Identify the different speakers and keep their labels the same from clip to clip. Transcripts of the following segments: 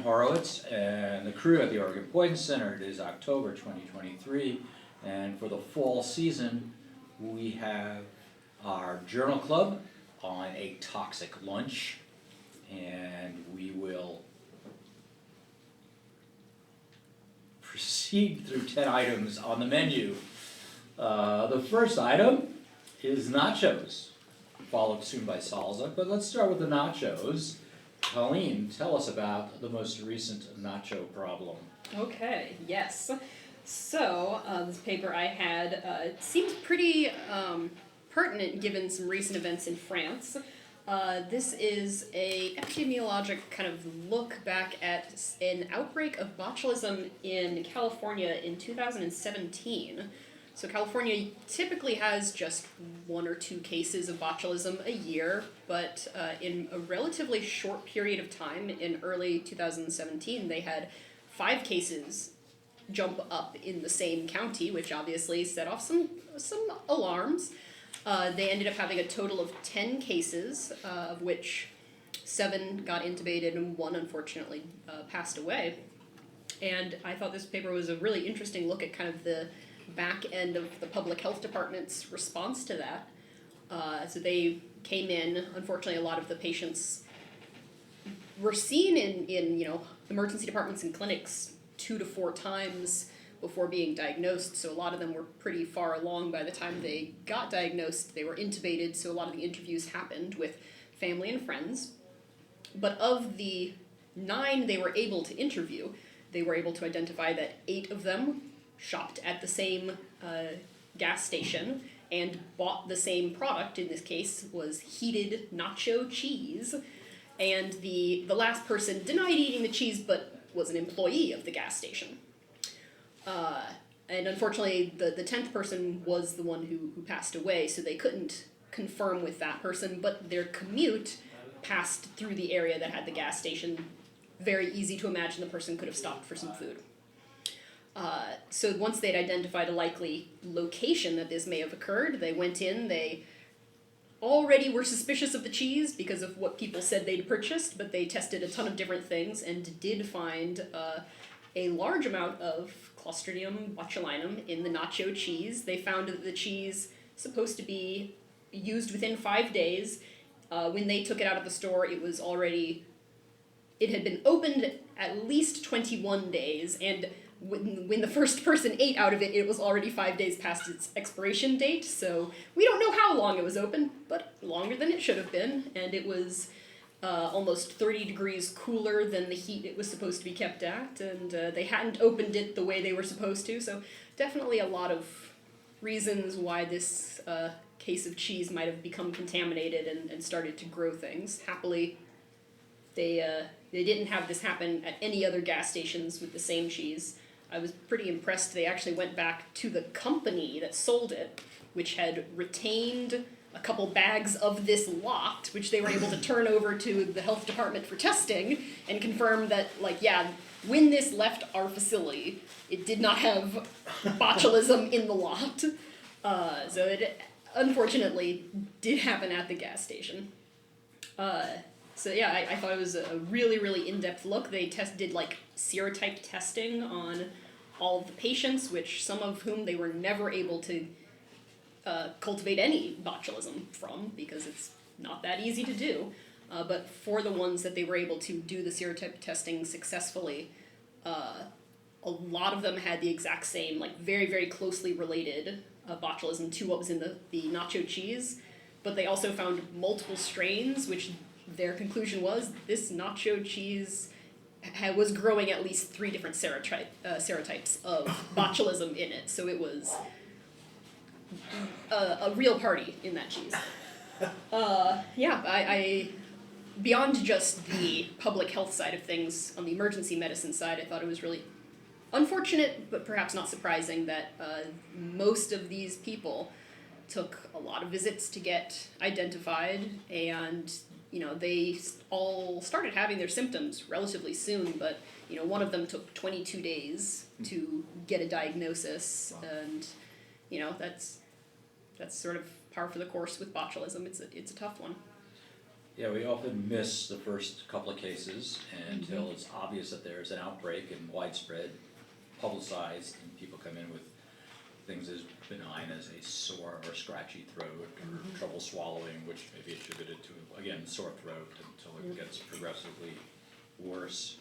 Speaker 1: Horowitz and the crew at the Oregon Poison Center. It is October 2023, and for the fall season, we have our journal club on a toxic lunch, and we will proceed through 10 items on the menu. The first item is nachos, followed soon by salsa, but let's start with the nachos. Colleen, tell us about the most recent nacho problem.
Speaker 2: Okay, yes. So, this paper I had seems pretty pertinent given some recent events in France. This is a epidemiologic kind of look back at an outbreak of botulism in California in 2017. So California typically has just 1 or 2 cases of botulism a year, but in a relatively short period of time, in early 2017, they had 5 cases jump up in the same county, which obviously set off some alarms. They ended up having a total of 10 cases, of which 7 got intubated and 1 unfortunately passed away. And I thought this paper was a really interesting look at kind of the back end of the public health department's response to that. So they came in, unfortunately a lot of the patients were seen in emergency departments and clinics 2 to 4 times before being diagnosed, so a lot of them were pretty far along by the time they got diagnosed. They were intubated, so a lot of the interviews happened with family and friends. But of the 9 they were able to interview, they were able to identify that 8 of them shopped at the same gas station and bought the same product. In this case was heated nacho cheese, and the last person denied eating the cheese but was an employee of the gas station. And unfortunately the 10th person was the one who passed away, so they couldn't confirm with that person, but their commute passed through the area that had the gas station. Very easy to imagine the person could have stopped for some food. So once they'd identified a likely location that this may have occurred, they went in, they already were suspicious of the cheese because of what people said they'd purchased, but they tested a ton of different things and did find a large amount of Clostridium botulinum in the nacho cheese. They found that the cheese supposed to be used within 5 days. When they took it out of the store, it had been opened at least 21 days, and when the first person ate out of it, it was already 5 days past its expiration date, so we don't know how long it was open, but longer than it should have been, and it was almost 30 degrees cooler than the heat it was supposed to be kept at, and they hadn't opened it the way they were supposed to, so definitely a lot of reasons why this case of cheese might have become contaminated and started to grow things. Happily, they didn't have this happen at any other gas stations with the same cheese. I was pretty impressed. They actually went back to the company that sold it, which had retained a couple bags of this lot, which they were able to turn over to the health department for testing, and confirm that, when this left our facility, it did not have botulism in the lot. So it unfortunately did happen at the gas station. So yeah, I thought it was a really, really in-depth look. They did serotype testing on all of the patients, which some of whom they were never able to cultivate any botulism from because it's not that easy to do. But for the ones that they were able to do the serotype testing successfully, a lot of them had the exact same, very, very closely related botulism to what was in the nacho cheese. But they also found multiple strains, which their conclusion was this nacho cheese was growing at least 3 different serotypes of botulism in it. So it was a real party in that cheese. I beyond just the public health side of things, on the emergency medicine side, I thought it was really unfortunate, but perhaps not surprising, that most of these people took a lot of visits to get identified, and they all started having their symptoms relatively soon, but one of them took 22 days to get a diagnosis, and that's sort of par for the course with botulism. It's a tough one.
Speaker 1: Yeah, we often miss the first couple of cases until it's obvious that there's an outbreak and widespread, publicized, and people come in with things as benign as a sore or scratchy throat or trouble swallowing, which may be attributed to, again, sore throat until it gets progressively worse.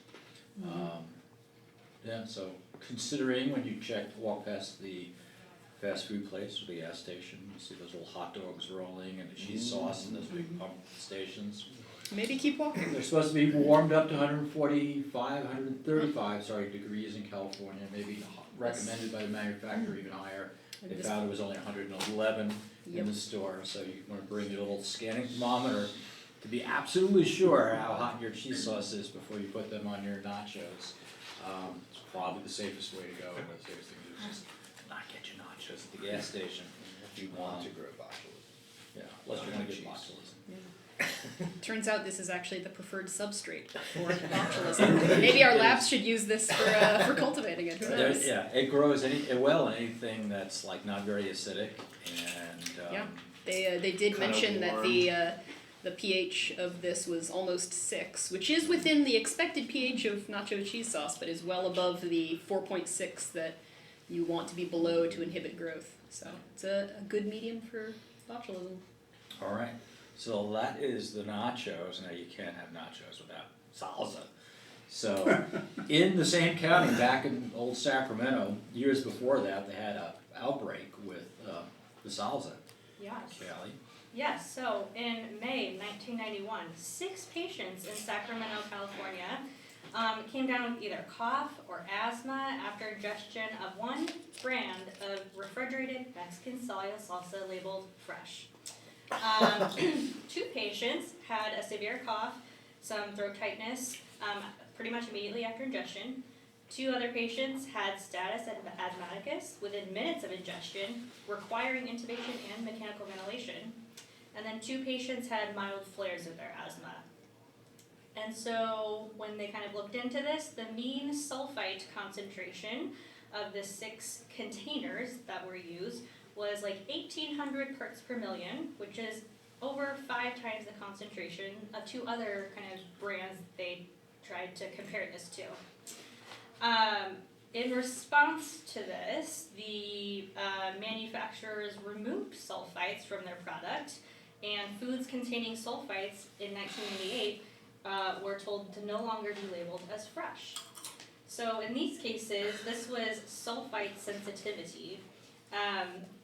Speaker 1: Yeah, so considering when you walk past the fast food place or the gas station, you see those little hot dogs rolling and the cheese sauce and those big pump stations.
Speaker 2: Maybe keep walking.
Speaker 1: They're supposed to be warmed up to 145, 135, degrees in California, maybe recommended by the manufacturer even higher. They found it was only 111 in the store, so you want to bring your little scanning thermometer to be absolutely sure how hot your cheese sauce is before you put them on your nachos. It's probably the safest way to go. The safest thing to do is just not get your nachos at the gas station if you want to grow botulism. Yeah, unless you're going to get botulism.
Speaker 2: Turns out this is actually the preferred substrate for botulism. Maybe our labs should use this for cultivating it. Who knows?
Speaker 1: Yeah, it grows in anything that's like not very acidic, and
Speaker 2: they did mention that the pH of this was almost 6, which is within the expected pH of nacho cheese sauce, but is well above the 4.6 that you want to be below to inhibit growth. So it's a good medium for botulism.
Speaker 1: All right. So that is the nachos. Now you can't have nachos without salsa. So in the same county, back in old Sacramento, years before that, they had an outbreak with the salsa.
Speaker 3: Yes.
Speaker 1: Callie.
Speaker 3: Yes, so in May 1991, 6 patients in Sacramento, California came down with either cough or asthma after ingestion of one brand of refrigerated Mexican soya salsa labeled fresh. 2 patients had a severe cough, some throat tightness, pretty much immediately after ingestion. 2 other patients had status asthmaticus within minutes of ingestion, requiring intubation and mechanical ventilation. And then 2 patients had mild flares of their asthma. And so when they kind of looked into this, the mean sulfite concentration of the 6 containers that were used was like 1,800 parts per million, which is over 5 times the concentration of 2 other kind of brands they tried to compare this to. In response to this, the manufacturers removed sulfites from their product, and foods containing sulfites in 1998 were told to no longer be labeled as fresh. So in these cases, this was sulfite sensitivity.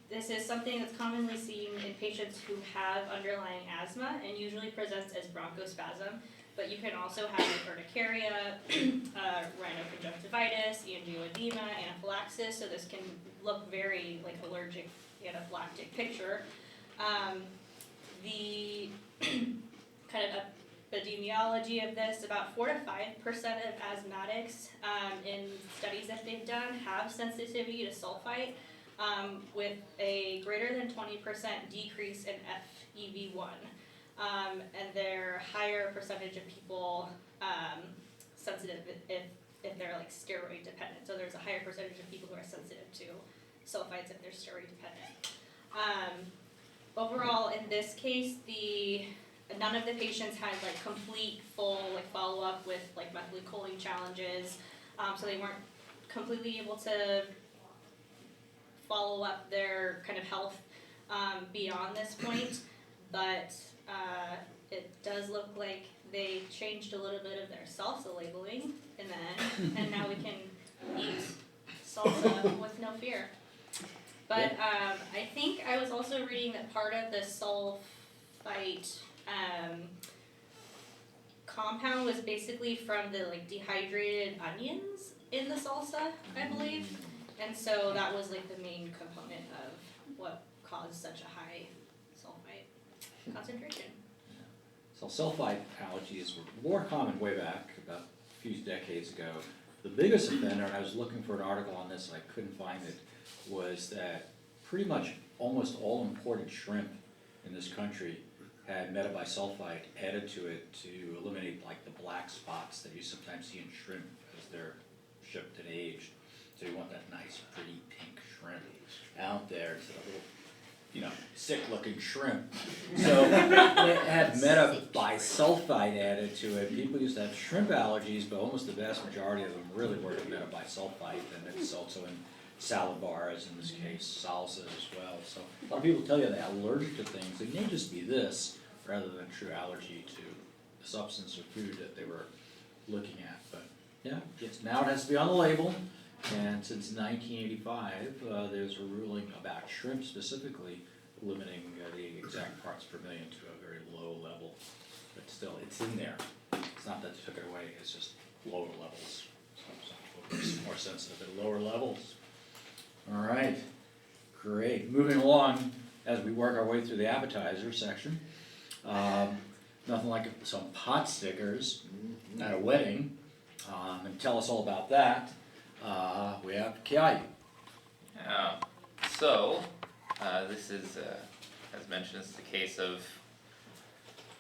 Speaker 3: This is something that's commonly seen in patients who have underlying asthma and usually presents as bronchospasm, but you can also have urticaria, rhinoconjunctivitis, angioedema, anaphylaxis, so this can look very like allergic anaphylactic picture. The kind of epidemiology of this, about 4 to 5% of asthmatics in studies that they've done have sensitivity to sulfite, with a greater than 20% decrease in FEV1. And they're higher percentage of people sensitive if they're like steroid dependent. So there's a higher percentage of people who are sensitive to sulfites if they're steroid dependent. Overall, in this case, none of the patients had like complete full like follow up with like methylcholine challenges, so they weren't completely able to follow up their kind of health beyond this point, but it does look like they changed a little bit of their salsa labeling, and now we can eat salsa with no fear. But I think I was also reading that part of the sulfite compound was basically from the like dehydrated onions in the salsa, I believe. And so that was like the main component of what caused such a high sulfite concentration.
Speaker 1: So sulfite allergies were more common way back, about a few decades ago. The biggest offender, and I was looking for an article on this and I couldn't find it, was that pretty much almost all imported shrimp in this country had metabisulfite added to it to eliminate like the black spots that you sometimes see in shrimp as they're shipped and aged. So you want that nice, pretty pink shrimp out there instead of little, sick-looking shrimp. So it had metabisulfite added to it. People used to have shrimp allergies, but almost the vast majority of them really were to metabisulfite, and it's also in salad bars, in this case, salsas as well. So a lot of people tell you they're allergic to things. It may just be this, rather than true allergy to the substance or food that they were looking at. But yeah, now it has to be on the label. And since 1985, there's a ruling about shrimp specifically, limiting the exact parts per million to a very low level. But still, it's in there. It's not that they took it away, it's just lower levels. So some people are more sensitive at lower levels. All right, great. Moving along as we work our way through the appetizer section. Nothing like some pot stickers at a wedding. And tell us all about that. We have Kiai.
Speaker 4: So, this is, as mentioned, it's the case of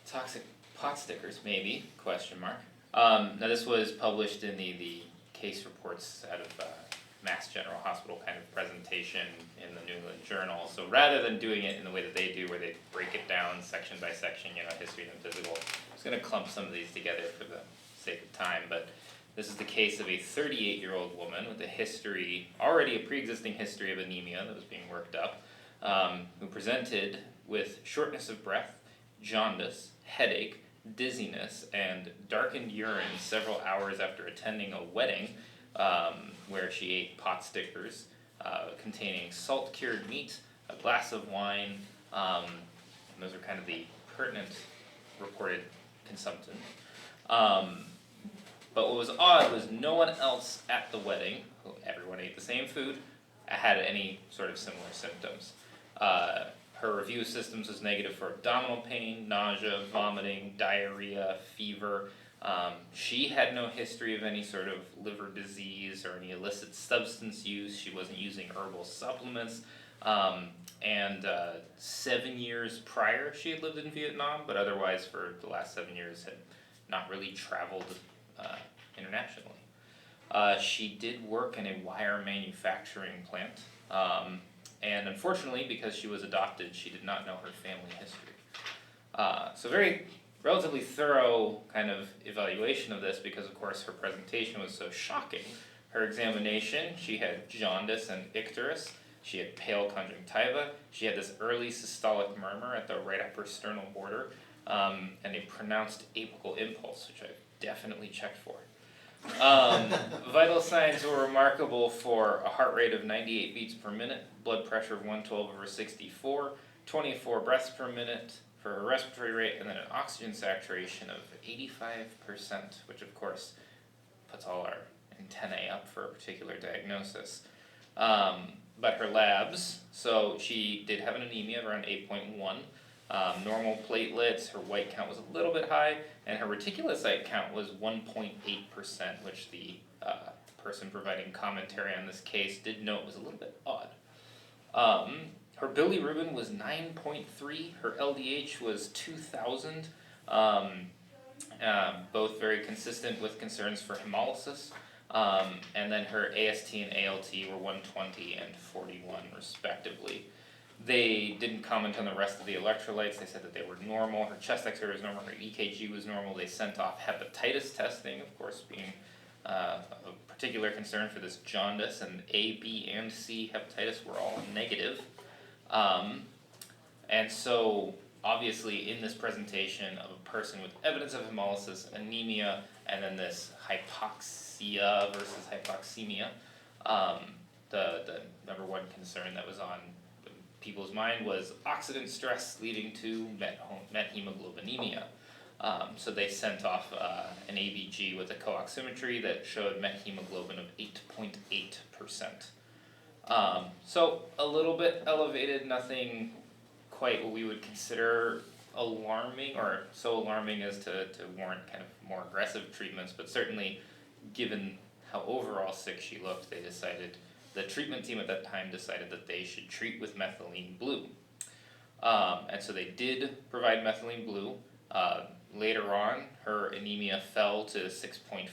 Speaker 4: toxic pot stickers, maybe, question mark. Now this was published in the case reports out of Mass General Hospital kind of presentation in the New England Journal. So rather than doing it in the way that they do, where they break it down section by section, history and physical, I'm just going to clump some of these together for the sake of time. But this is the case of a 38-year-old woman with already a pre-existing history of anemia that was being worked up, who presented with shortness of breath, jaundice, headache, dizziness, and darkened urine several hours after attending a wedding where she ate pot stickers containing salt-cured meat, a glass of wine, and those are kind of the pertinent reported consumption. But what was odd was no one else at the wedding, everyone ate the same food, had any sort of similar symptoms. Her review of symptoms was negative for abdominal pain, nausea, vomiting, diarrhea, fever. She had no history of any sort of liver disease or any illicit substance use. She wasn't using herbal supplements. And 7 years prior, she had lived in Vietnam, but otherwise for the last 7 years had not really traveled internationally. She did work in a wire manufacturing plant, and unfortunately, because she was adopted, she did not know her family history. So very relatively thorough kind of evaluation of this, because of course her presentation was so shocking. Her examination, she had jaundice and icterus, she had pale conjunctiva, she had this early systolic murmur at the right upper sternal border, and a pronounced apical impulse, which I definitely checked for. Vital signs were remarkable for a heart rate of 98 beats per minute, blood pressure of 112/64, 24 breaths per minute for her respiratory rate, and then an oxygen saturation of 85%, which of course puts all our antennae up for a particular diagnosis. But her labs, so she did have an anemia of around 8.1. Normal platelets, her white count was a little bit high, and her reticulocyte count was 1.8%, which the person providing commentary on this case did note was a little bit odd. Her bilirubin was 9.3, her LDH was 2,000, both very consistent with concerns for hemolysis, and then her AST and ALT were 120 and 41 respectively. They didn't comment on the rest of the electrolytes. They said that they were normal. Her chest X-ray was normal. Her EKG was normal. They sent off hepatitis testing, of course, being of particular concern for this jaundice, and A, B, and C hepatitis were all negative. And so, obviously, in this presentation of a person with evidence of hemolysis, anemia, and then this hypoxia versus hypoxemia, the number one concern that was on people's mind was oxidant stress leading to methemoglobinemia. So they sent off an ABG with a co-oximetry that showed methemoglobin of 8.8%. So a little bit elevated, nothing quite what we would consider alarming, or so alarming as to warrant kind of more aggressive treatments, but certainly given how overall sick she looked, the treatment team at that time decided that they should treat with methylene blue. And so they did provide methylene blue. Later on, her anemia fell to 6.5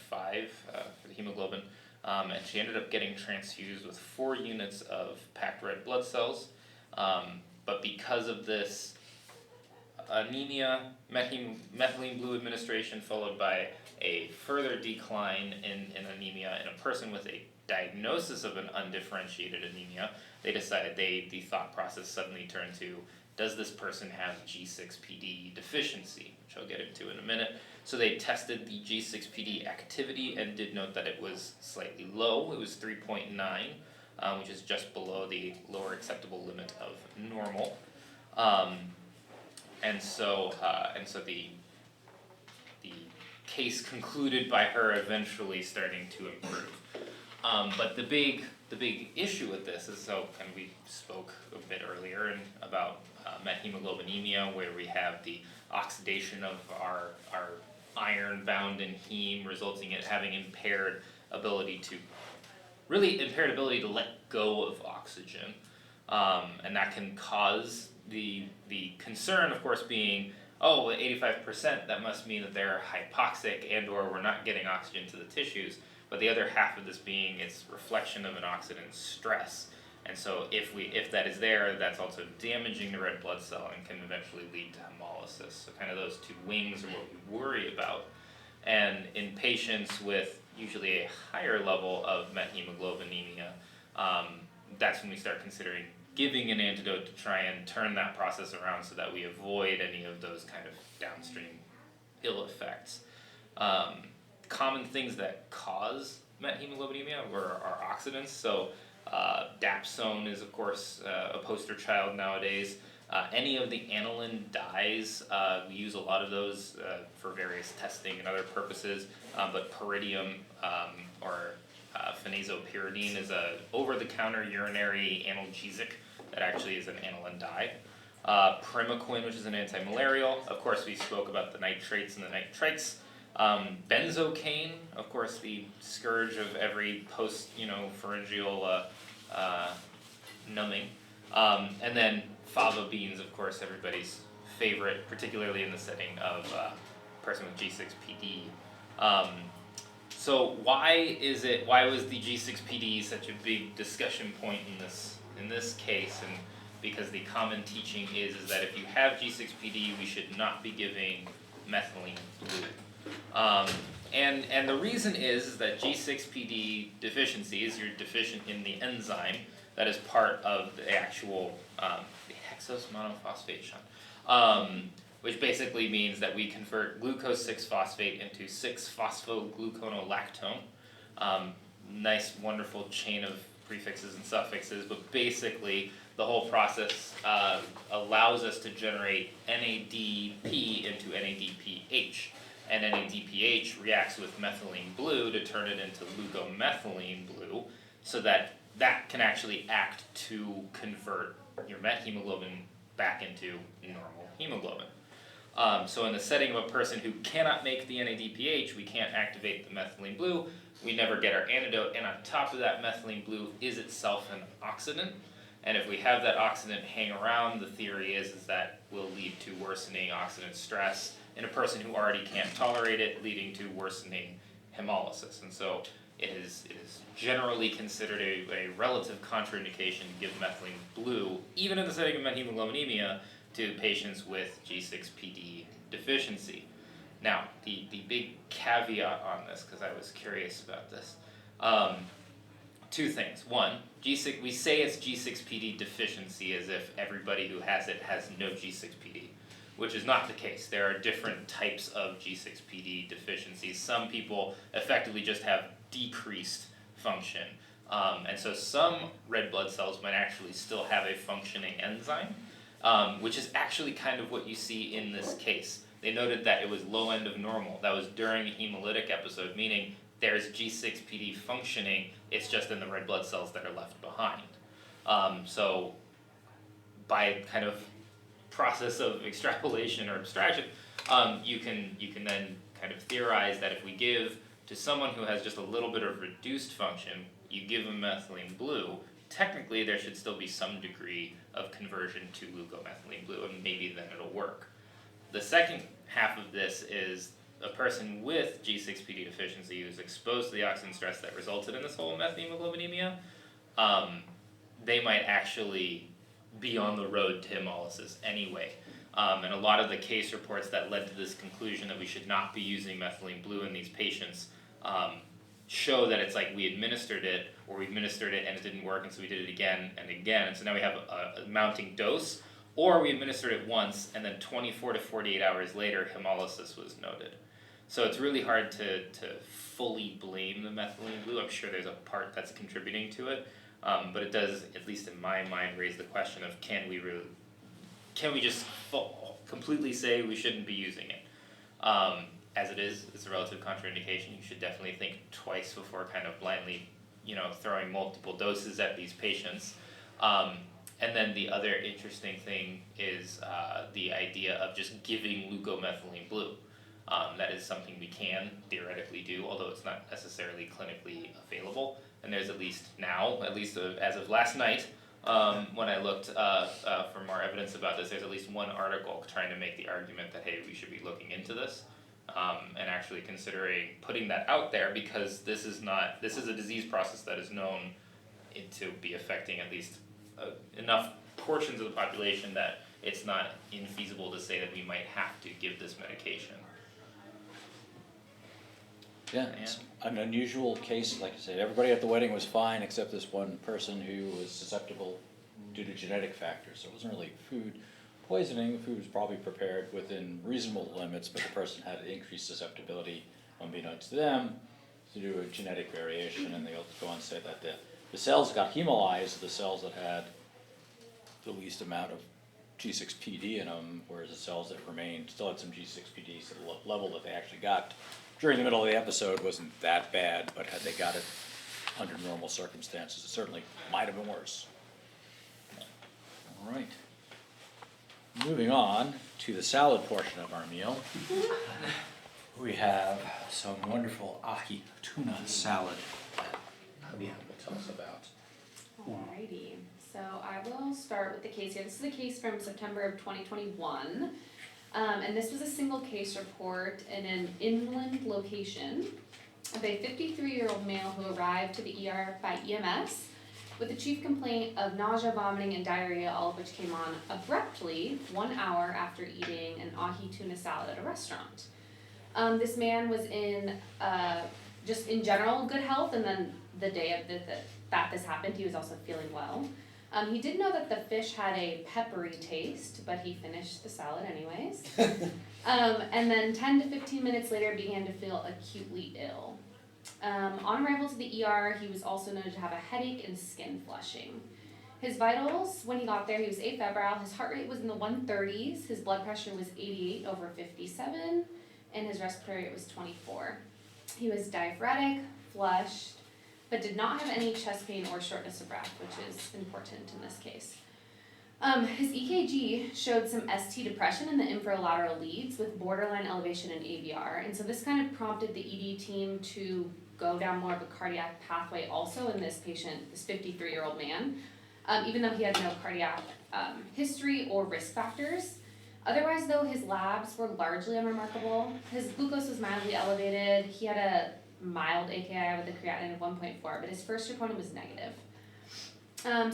Speaker 4: for the hemoglobin, and she ended up getting transfused with 4 units of packed red blood cells. but because of this anemia, methylene blue administration followed by a further decline in anemia in a person with a diagnosis of an undifferentiated anemia, the thought process suddenly turned to, does this person have G6PD deficiency, which I'll get into in a minute. So they tested the G6PD activity and did note that it was slightly low. It was 3.9, which is just below the lower acceptable limit of normal. And so the case concluded by her eventually starting to improve. But the big issue with this is, and we spoke a bit earlier about methemoglobinemia, where we have the oxidation of our iron bound in heme, resulting in having impaired ability to let go of oxygen, and that can cause the concern, of course, being, 85%, that must mean that they're hypoxic and or we're not getting oxygen to the tissues. But the other half of this being its reflection of an oxidant stress. And so if that is there, that's also damaging the red blood cell and can eventually lead to hemolysis. So kind of those two wings are what we worry about. And in patients with usually a higher level of methemoglobinemia, that's when we start considering giving an antidote to try and turn that process around so that we avoid any of those kind of downstream ill effects. Common things that cause methemoglobinemia are oxidants. So dapsone is, of course, a poster child nowadays. Any of the aniline dyes, we use a lot of those for various testing and other purposes, but pyridium or phenazopyridine is a over-the-counter urinary analgesic that actually is an aniline dye. Primaquine, which is an anti-malarial. Of course, we spoke about the nitrates and the nitrites. Benzocaine, of course, the scourge of every pharyngeal numbing. And then fava beans, of course, everybody's favorite, particularly in the setting of a person with G6PD. So why was the G6PD such a big discussion point in this case? And because the common teaching is that if you have G6PD, we should not be giving methylene blue. And the reason is that G6PD deficiency is you're deficient in the enzyme that is part of the actual the hexose monophosphate, which basically means that we convert glucose 6-phosphate into 6-phosphogluconolactone. Nice, wonderful chain of prefixes and suffixes, but basically the whole process allows us to generate NADP into NADPH. And NADPH reacts with methylene blue to turn it into leukomethylene blue, so that can actually act to convert your methemoglobin back into normal hemoglobin. So in the setting of a person who cannot make the NADPH, we can't activate the methylene blue, we never get our antidote, and on top of that, methylene blue is itself an oxidant. And if we have that oxidant hang around, the theory is that will lead to worsening oxidant stress in a person who already can't tolerate it, leading to worsening hemolysis. And so it is generally considered a relative contraindication to give methylene blue, even in the setting of methemoglobinemia, to patients with G6PD deficiency. Now, the big caveat on this, because I was curious about this, two things. One, we say it's G6PD deficiency as if everybody who has it has no G6PD, which is not the case. There are different types of G6PD deficiencies. Some people effectively just have decreased function. And so some red blood cells might actually still have a functioning enzyme, which is actually kind of what you see in this case. They noted that it was low end of normal. That was during a hemolytic episode, meaning there's G6PD functioning, it's just in the red blood cells that are left behind. So by kind of process of extrapolation or abstraction, you can then kind of theorize that if we give to someone who has just a little bit of reduced function, you give them methylene blue, technically there should still be some degree of conversion to leukomethylene blue, and maybe then it'll work. The second half of this is a person with G6PD deficiency who's exposed to the oxidant stress that resulted in this whole methemoglobinemia, they might actually be on the road to hemolysis anyway. And a lot of the case reports that led to this conclusion that we should not be using methylene blue in these patients show that it's like we administered it, or we administered it and it didn't work, and so we did it again and again, and so now we have a mounting dose, or we administered it once and then 24 to 48 hours later hemolysis was noted. So it's really hard to fully blame the methylene blue. I'm sure there's a part that's contributing to it, but it does, at least in my mind, raise the question of can we just completely say we shouldn't be using it? As it is, it's a relative contraindication. You should definitely think twice before kind of blindly, throwing multiple doses at these patients. And then the other interesting thing is the idea of just giving leukomethylene blue. That is something we can theoretically do, although it's not necessarily clinically available. And there's at least now, as of last night, when I looked for more evidence about this, there's at least one article trying to make the argument that, hey, we should be looking into this. And actually considering putting that out there, because this is a disease process that is known to be affecting at least enough portions of the population that it's not infeasible to say that we might have to give this medication.
Speaker 1: Yeah, it's an unusual case. Like I said, everybody at the wedding was fine except this one person who was susceptible due to genetic factors. So it wasn't really food poisoning. The food was probably prepared within reasonable limits, but the person had increased susceptibility, unbeknownst to them, due to a genetic variation. And they also go on to say that the cells got hemolyzed, the cells that had the least amount of G6PD in them, whereas the cells that remained still had some G6PD, so the level that they actually got during the middle of the episode wasn't that bad, but had they got it under normal circumstances, it certainly might have been worse. All right. Moving on to the salad portion of our meal, we have some wonderful ahi tuna salad that Nadia will tell us about.
Speaker 5: Alrighty, so I will start with the case here. This is a case from September of 2021. And this was a single case report in an inland location of a 53-year-old male who arrived to the ER by EMS with a chief complaint of nausea, vomiting, and diarrhea, all of which came on abruptly 1 hour after eating an ahi tuna salad at a restaurant. This man was in just in general good health, and then the day of that this happened, he was also feeling well. He did know that the fish had a peppery taste, but he finished the salad anyways. And then 10 to 15 minutes later began to feel acutely ill. On arrival to the ER, he was also noted to have a headache and skin flushing. His vitals, when he got there, he was afebrile, his heart rate was in the 130s, his blood pressure was 88/57, and his respiratory rate was 24. He was diaphoretic, flushed, but did not have any chest pain or shortness of breath, which is important in this case. His EKG showed some ST depression in the infralateral leads with borderline elevation in AVR, and so this kind of prompted the ED team to go down more of a cardiac pathway also in this patient, this 53-year-old man, even though he had no cardiac history or risk factors. Otherwise, though, his labs were largely unremarkable. His glucose was mildly elevated. He had a mild AKI with a creatinine of 1.4, but his first troponin was negative.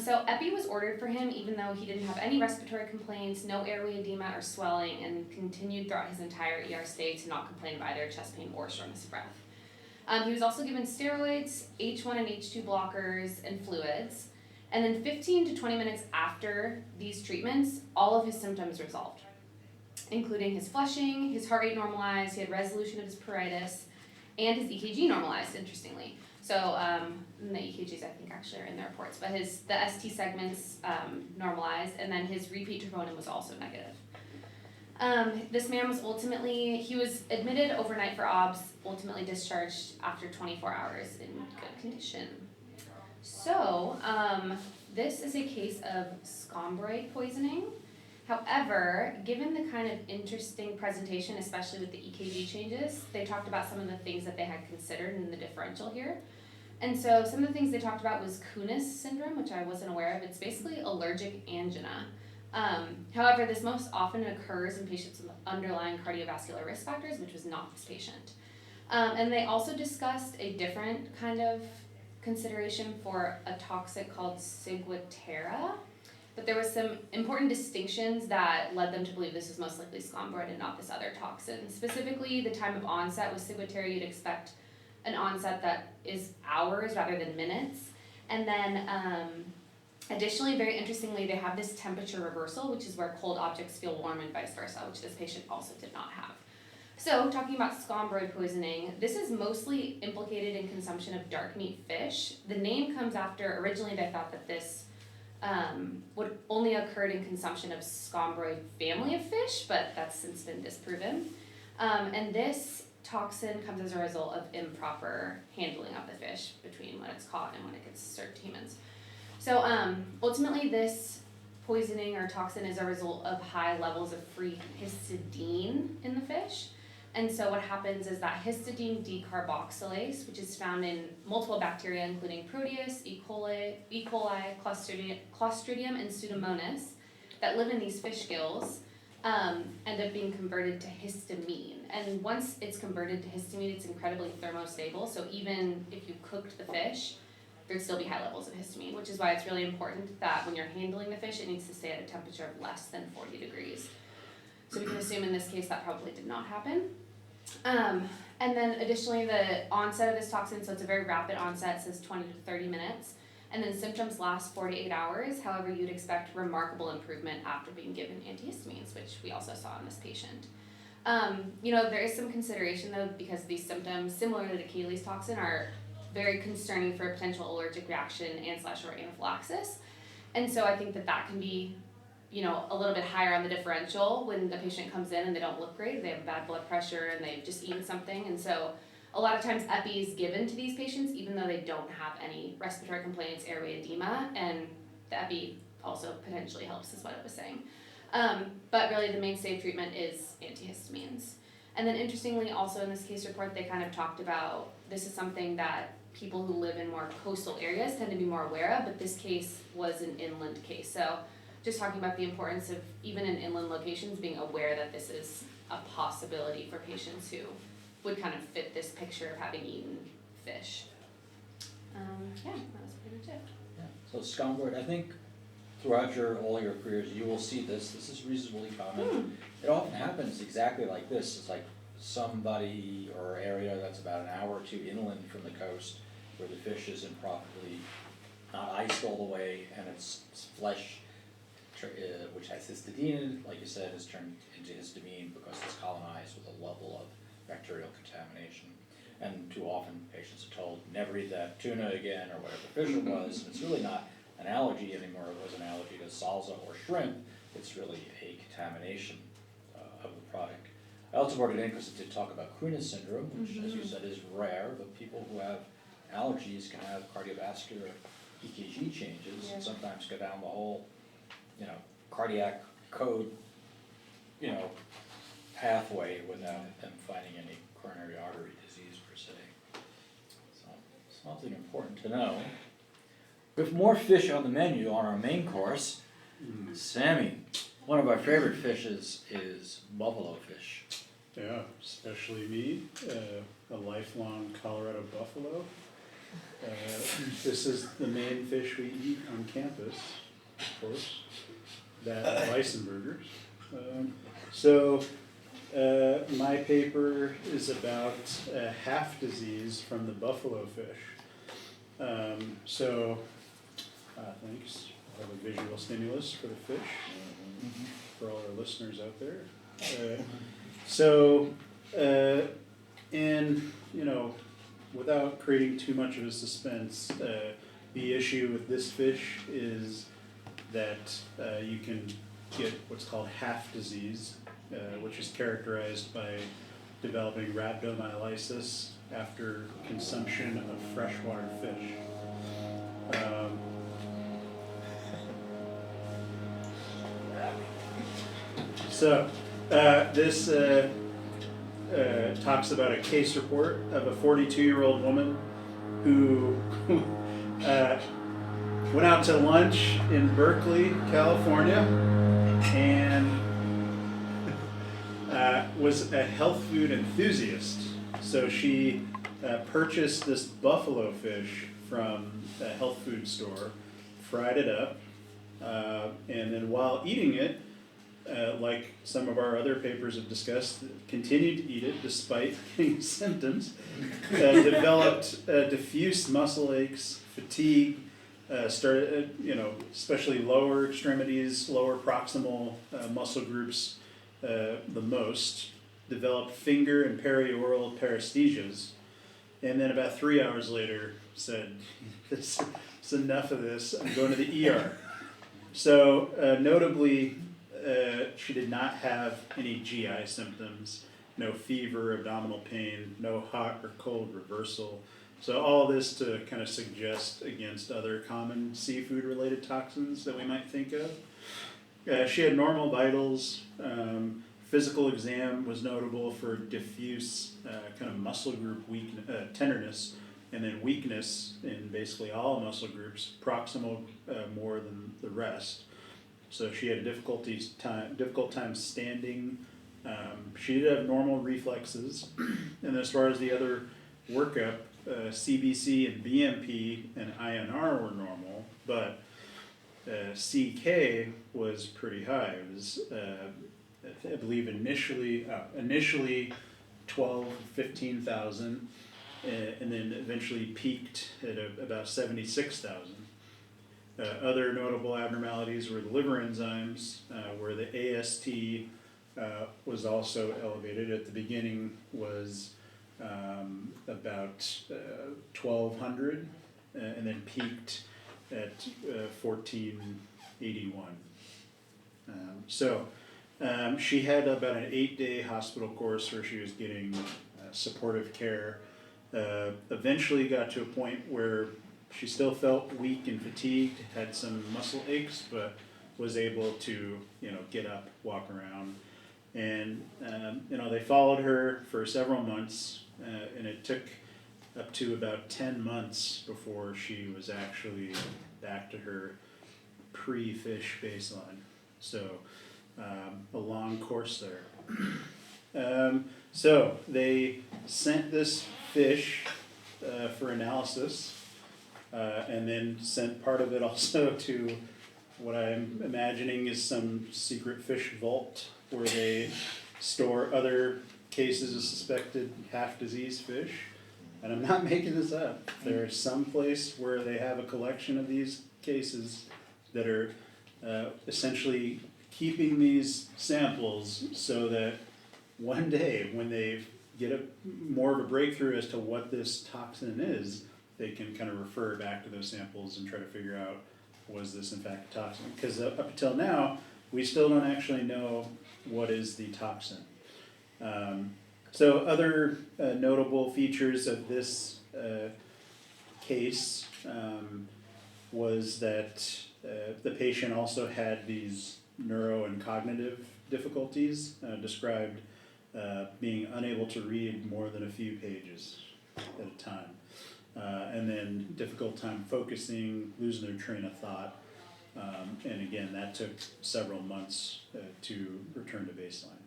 Speaker 5: So epi was ordered for him even though he didn't have any respiratory complaints, no airway edema or swelling, and continued throughout his entire ER stay to not complain of either chest pain or shortness of breath. He was also given steroids, H1 and H2 blockers, and fluids. And then 15 to 20 minutes after these treatments, all of his symptoms resolved, including his flushing, his heart rate normalized, he had resolution of his pruritus, and his EKG normalized, interestingly. So the EKGs I think actually are in the reports, but the ST segments normalized, and then his repeat troponin was also negative. This man was he was admitted overnight for OBS, ultimately discharged after 24 hours in good condition. So this is a case of scombroid poisoning. However, given the kind of interesting presentation, especially with the EKG changes, they talked about some of the things that they had considered in the differential here. And so some of the things they talked about was Kunis syndrome, which I wasn't aware of. It's basically allergic angina. However, this most often occurs in patients with underlying cardiovascular risk factors, which was not this patient. And they also discussed a different kind of consideration for a toxic called ciguatera. but there was some important distinctions that led them to believe this was most likely scombroid and not this other toxin. Specifically, the time of onset with ciguatera, you'd expect an onset that is hours rather than minutes. And then additionally, very interestingly, they have this temperature reversal, which is where cold objects feel warm and vice versa, which this patient also did not have. So, talking about scombroid poisoning, this is mostly implicated in consumption of dark meat fish. The name comes after, originally they thought that this would only occur in consumption of scombroid family of fish, but that's since been disproven. And this toxin comes as a result of improper handling of the fish between when it's caught and when it gets served to humans. So ultimately this poisoning or toxin is a result of high levels of free histidine in the fish. And so what happens is that histidine decarboxylase, which is found in multiple bacteria including Proteus, E. coli, Clostridium, and Pseudomonas that live in these fish gills, end up being converted to histamine. And once it's converted to histamine, it's incredibly thermostable. So even if you cooked the fish, there'd still be high levels of histamine, which is why it's really important that when you're handling the fish, it needs to stay at a temperature of less than 40 degrees. So we can assume in this case that probably did not happen. And then additionally, the onset of this toxin, so it's a very rapid onset, says 20 to 30 minutes. And then symptoms last 4 to 8 hours. However, you'd expect remarkable improvement after being given antihistamines, which we also saw in this patient. There is some consideration though, because these symptoms, similar to the Cayley's toxin, are very concerning for a potential allergic reaction and/or anaphylaxis. And so I think that can be, a little bit higher on the differential when the patient comes in and they don't look great, they have bad blood pressure and they've just eaten something. And so a lot of times epi is given to these patients even though they don't have any respiratory complaints, airway edema, and the epi also potentially helps is what I was saying. But really the mainstay of treatment is antihistamines. And then interestingly also in this case report they kind of talked about this is something that people who live in more coastal areas tend to be more aware of, but this case was an inland case. So just talking about the importance of even in inland locations being aware that this is a possibility for patients who would kind of fit this picture of having eaten fish. That was pretty much it.
Speaker 1: Yeah. So scombroid, I think throughout all your careers, you will see this. This is reasonably common. It often happens exactly like this. It's like somebody or area that's about an hour or two inland from the coast where the fish is improperly not iced all the way and its flesh, which has histidine, like you said, is turned into histamine because it's colonized with a level of bacterial contamination. And too often patients are told, never eat that tuna again or whatever fish it was. And it's really not an allergy anymore. It was an allergy to salsa or shrimp. It's really a contamination of the product. I also brought it in because it did talk about Kuhne's syndrome, which as you said is rare, but people who have allergies can have cardiovascular EKG changes and sometimes go down the whole cardiac code, pathway without them finding any coronary artery disease per se. So, something important to know. With more fish on the menu on our main course, Sammy, one of our favorite fishes is buffalo fish.
Speaker 6: Yeah, especially me, a lifelong Colorado buffalo. This is the main fish we eat on campus, of course, that Weissenbergers. My paper is about a HAF disease from the buffalo fish. Thanks. I have a visual stimulus for the fish, for all our listeners out there. Without creating too much of a suspense, the issue with this fish is that you can get what's called HAF disease, which is characterized by developing rhabdomyolysis after consumption of freshwater fish. This talks about a case report of a 42-year-old woman who went out to lunch in Berkeley, California, and was a health food enthusiast. So she purchased this buffalo fish from a health food store, fried it up, and then while eating it, like some of our other papers have discussed, continued to eat it despite getting symptoms, developed diffuse muscle aches, fatigue, started, especially lower extremities, lower proximal muscle groups the most, developed finger and perioral paresthesias, and then about 3 hours later said, it's enough of this, I'm going to the ER. So notably, she did not have any GI symptoms, no fever, abdominal pain, no hot or cold reversal. So all this to kind of suggest against other common seafood related toxins that we might think of. She had normal vitals. Physical exam was notable for diffuse kind of muscle group tenderness, and then weakness in basically all muscle groups, proximal more than the rest. So she had a difficult time standing. She did have normal reflexes, and as far as the other workup, CBC and BMP and INR were normal, but CK was pretty high. It was, I believe, initially 12, 15,000, and then eventually peaked at about 76,000. Other notable abnormalities were the liver enzymes, where the AST was also elevated. At the beginning was about 1,200, and then peaked at 1,481. She had about an 8-day hospital course where she was getting supportive care. Eventually got to a point where she still felt weak and fatigued, had some muscle aches, but was able to, get up, walk around. And, they followed her for several months, and it took up to about 10 months before she was actually back to her pre-fish baseline. So, a long course there. So they sent this fish for analysis, and then sent part of it also to what I'm imagining is some secret fish vault where they store other cases of suspected half-diseased fish. And I'm not making this up. There's some place where they have a collection of these cases that are essentially keeping these samples so that one day when they get more of a breakthrough as to what this toxin is, they can kind of refer back to those samples and try to figure out, was this in fact a toxin? Because up until now, we still don't actually know what is the toxin. So other notable features of this case was that the patient also had these neuro and cognitive difficulties, described being unable to read more than a few pages at a time. And then difficult time focusing, losing their train of thought. And again, that took several months to return to baseline.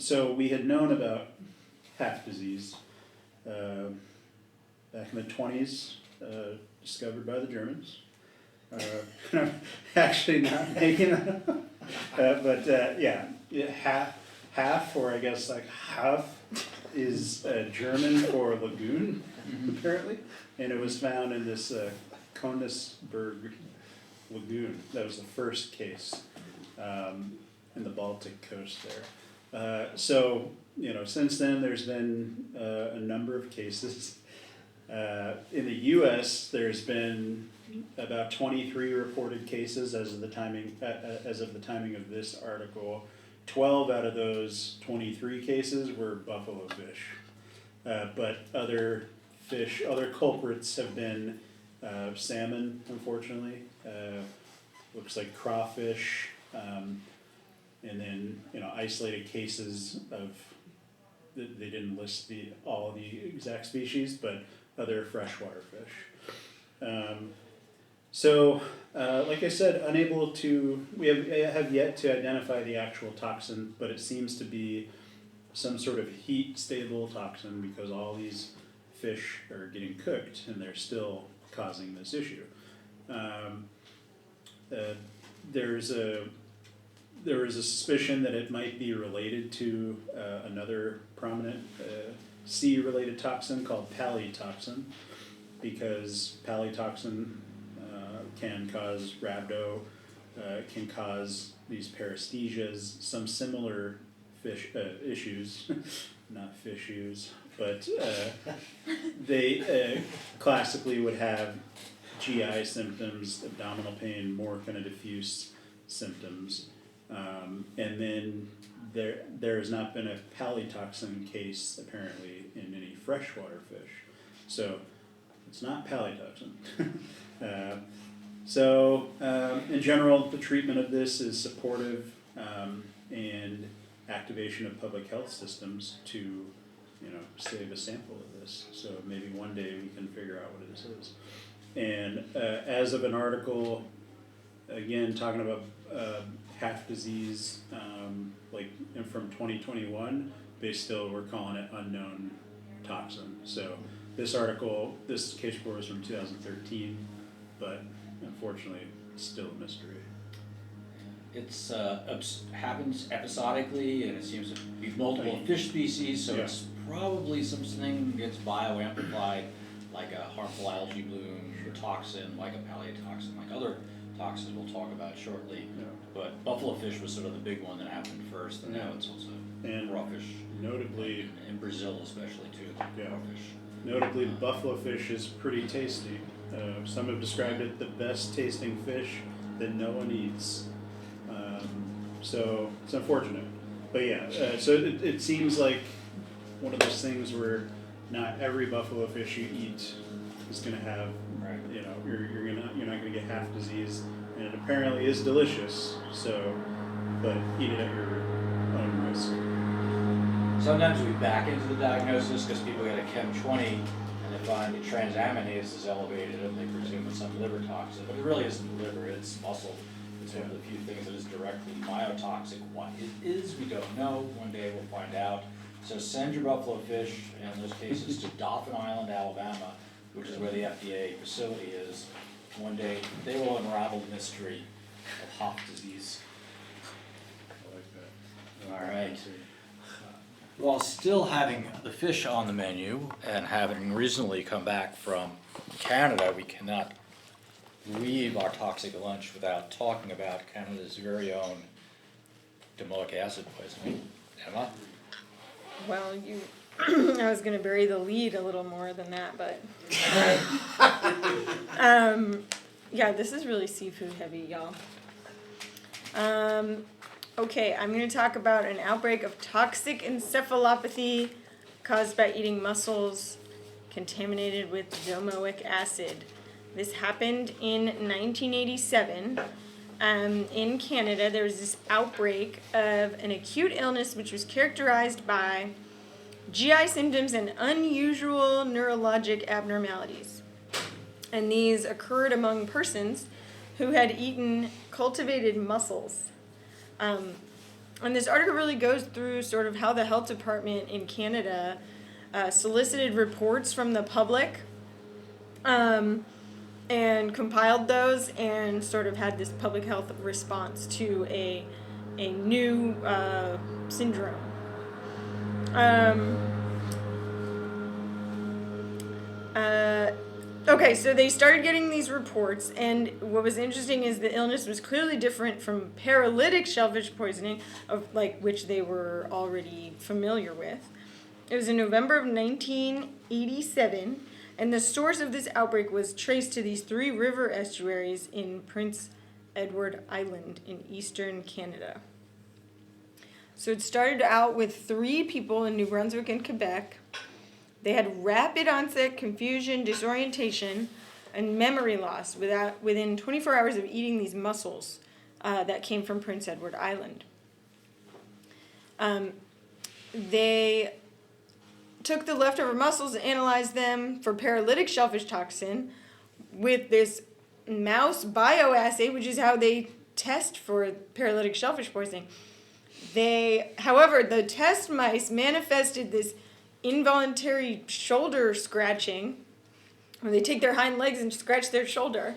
Speaker 6: So we had known about half disease back in the 20s, discovered by the Germans. Actually not making it up. But half, or I guess like half, is German for lagoon, apparently. And it was found in this Königsberg lagoon. That was the first case in the Baltic coast there. Since then there's been a number of cases. In the U.S., there's been about 23 reported cases as of the timing of this article. 12 out of those 23 cases were buffalo fish, but other culprits have been salmon, unfortunately. Looks like crawfish, and then isolated cases of. They didn't list all the exact species, but other freshwater fish. Like I said, we have yet to identify the actual toxin, but it seems to be some sort of heat-stable toxin because all these fish are getting cooked and they're still causing this issue. there was a suspicion that it might be related to another prominent C-related toxin called palytoxin, because palytoxin can cause rhabdo, can cause these paresthesias, some similar fish issues, not fissues, but they classically would have GI symptoms, abdominal pain, more kind of diffuse symptoms. And then there has not been a palytoxin case apparently in any freshwater fish. So it's not palytoxin. In general, the treatment of this is supportive and activation of public health systems to, save a sample of this. So maybe one day we can figure out what this is. And as of an article, again, talking about HAF disease, from 2021, they still were calling it unknown toxin. So this case report was from 2013, but unfortunately, it's still a mystery.
Speaker 1: It's happens episodically, and it seems to be multiple fish species, so it's probably something gets bioamplified, like a harmful algae bloom, or toxin, like a palytoxin, like other toxins we'll talk about shortly.
Speaker 6: Yeah.
Speaker 1: But buffalo fish was sort of the big one that happened first, and now it's also raw fish.
Speaker 6: Notably,
Speaker 1: in Brazil especially too, raw fish.
Speaker 6: Notably, the buffalo fish is pretty tasty. Some have described it the best tasting fish that no one eats. So it's unfortunate. But so it seems like one of those things where not every buffalo fish you eat is going to have, you're not going to get HAF disease, and it apparently is delicious. So, but eat it at your own risk.
Speaker 1: Sometimes we back into the diagnosis because people get a Chem 20 and they find the transaminase is elevated and they presume it's some liver toxin, but it really isn't liver, it's muscle. It's one of the few things that is directly myotoxic. What it is, we don't know. One day we'll find out. So send your buffalo fish, in those cases, to Dauphin Island, Alabama, which is where the FDA facility is. One day they will unravel the mystery of HAF disease.
Speaker 6: I like that.
Speaker 1: All right. While still having the fish on the menu and having recently come back from Canada, we cannot leave our toxic lunch without talking about Canada's very own domoic acid poisoning. Emma?
Speaker 7: Well, I was gonna bury the lead a little more than that, but yeah, this is really seafood heavy, y'all. Okay, I'm gonna talk about an outbreak of toxic encephalopathy caused by eating mussels contaminated with domoic acid. This happened in 1987. In Canada, there was this outbreak of an acute illness which was characterized by GI symptoms and unusual neurologic abnormalities. And these occurred among persons who had eaten cultivated mussels. And this article really goes through sort of how the health department in Canada solicited reports from the public and compiled those and sort of had this public health response to a new syndrome. Okay, so they started getting these reports, and what was interesting is the illness was clearly different from paralytic shellfish poisoning, which they were already familiar with. It was in November of 1987, and the source of this outbreak was traced to these 3 river estuaries in Prince Edward Island in eastern Canada. So it started out with 3 people in New Brunswick and Quebec. They had rapid onset confusion, disorientation, and memory loss within 24 hours of eating these mussels that came from Prince Edward Island. They took the leftover mussels and analyzed them for paralytic shellfish toxin with this mouse bioassay, which is how they test for paralytic shellfish poisoning. However, the test mice manifested this involuntary shoulder scratching, where they take their hind legs and scratch their shoulder.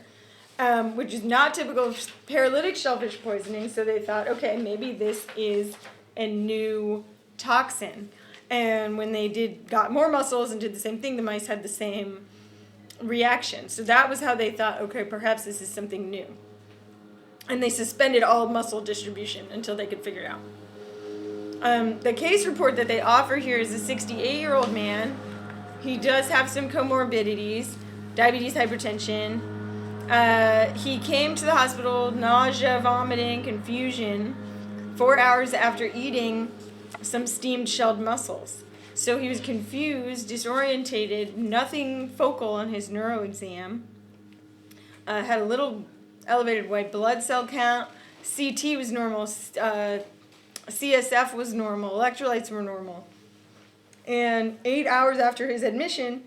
Speaker 7: which is not typical of paralytic shellfish poisoning. So they thought, okay, maybe this is a new toxin. And when they got more mussels and did the same thing, the mice had the same reaction. So that was how they thought, okay, perhaps this is something new. And they suspended all mussel distribution until they could figure it out. The case report that they offer here is a 68-year-old man. He does have some comorbidities, diabetes, hypertension. He came to the hospital, nausea, vomiting, confusion, 4 hours after eating some steamed shelled mussels. So he was confused, disorientated, nothing focal on his neuro exam. Had a little elevated white blood cell count. CT was normal. CSF was normal. Electrolytes were normal. And 8 hours after his admission,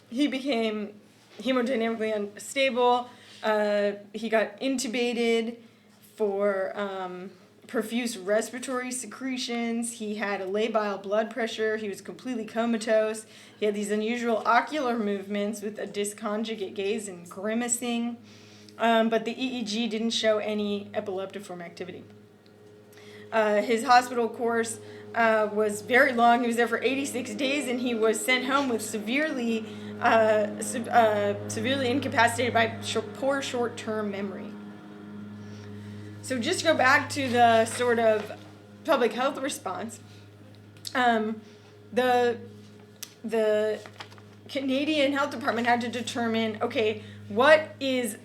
Speaker 7: he became hemodynamically unstable. He got intubated for profuse respiratory secretions. He had a labile blood pressure. He was completely comatose. He had these unusual ocular movements with a disconjugate gaze and grimacing. But the EEG didn't show any epileptiform activity. His hospital course was very long. He was there for 86 days, and he was sent home with severely incapacitated by poor short-term memory. So just to go back to the sort of public health response, the Canadian Health Department had to determine, okay, what is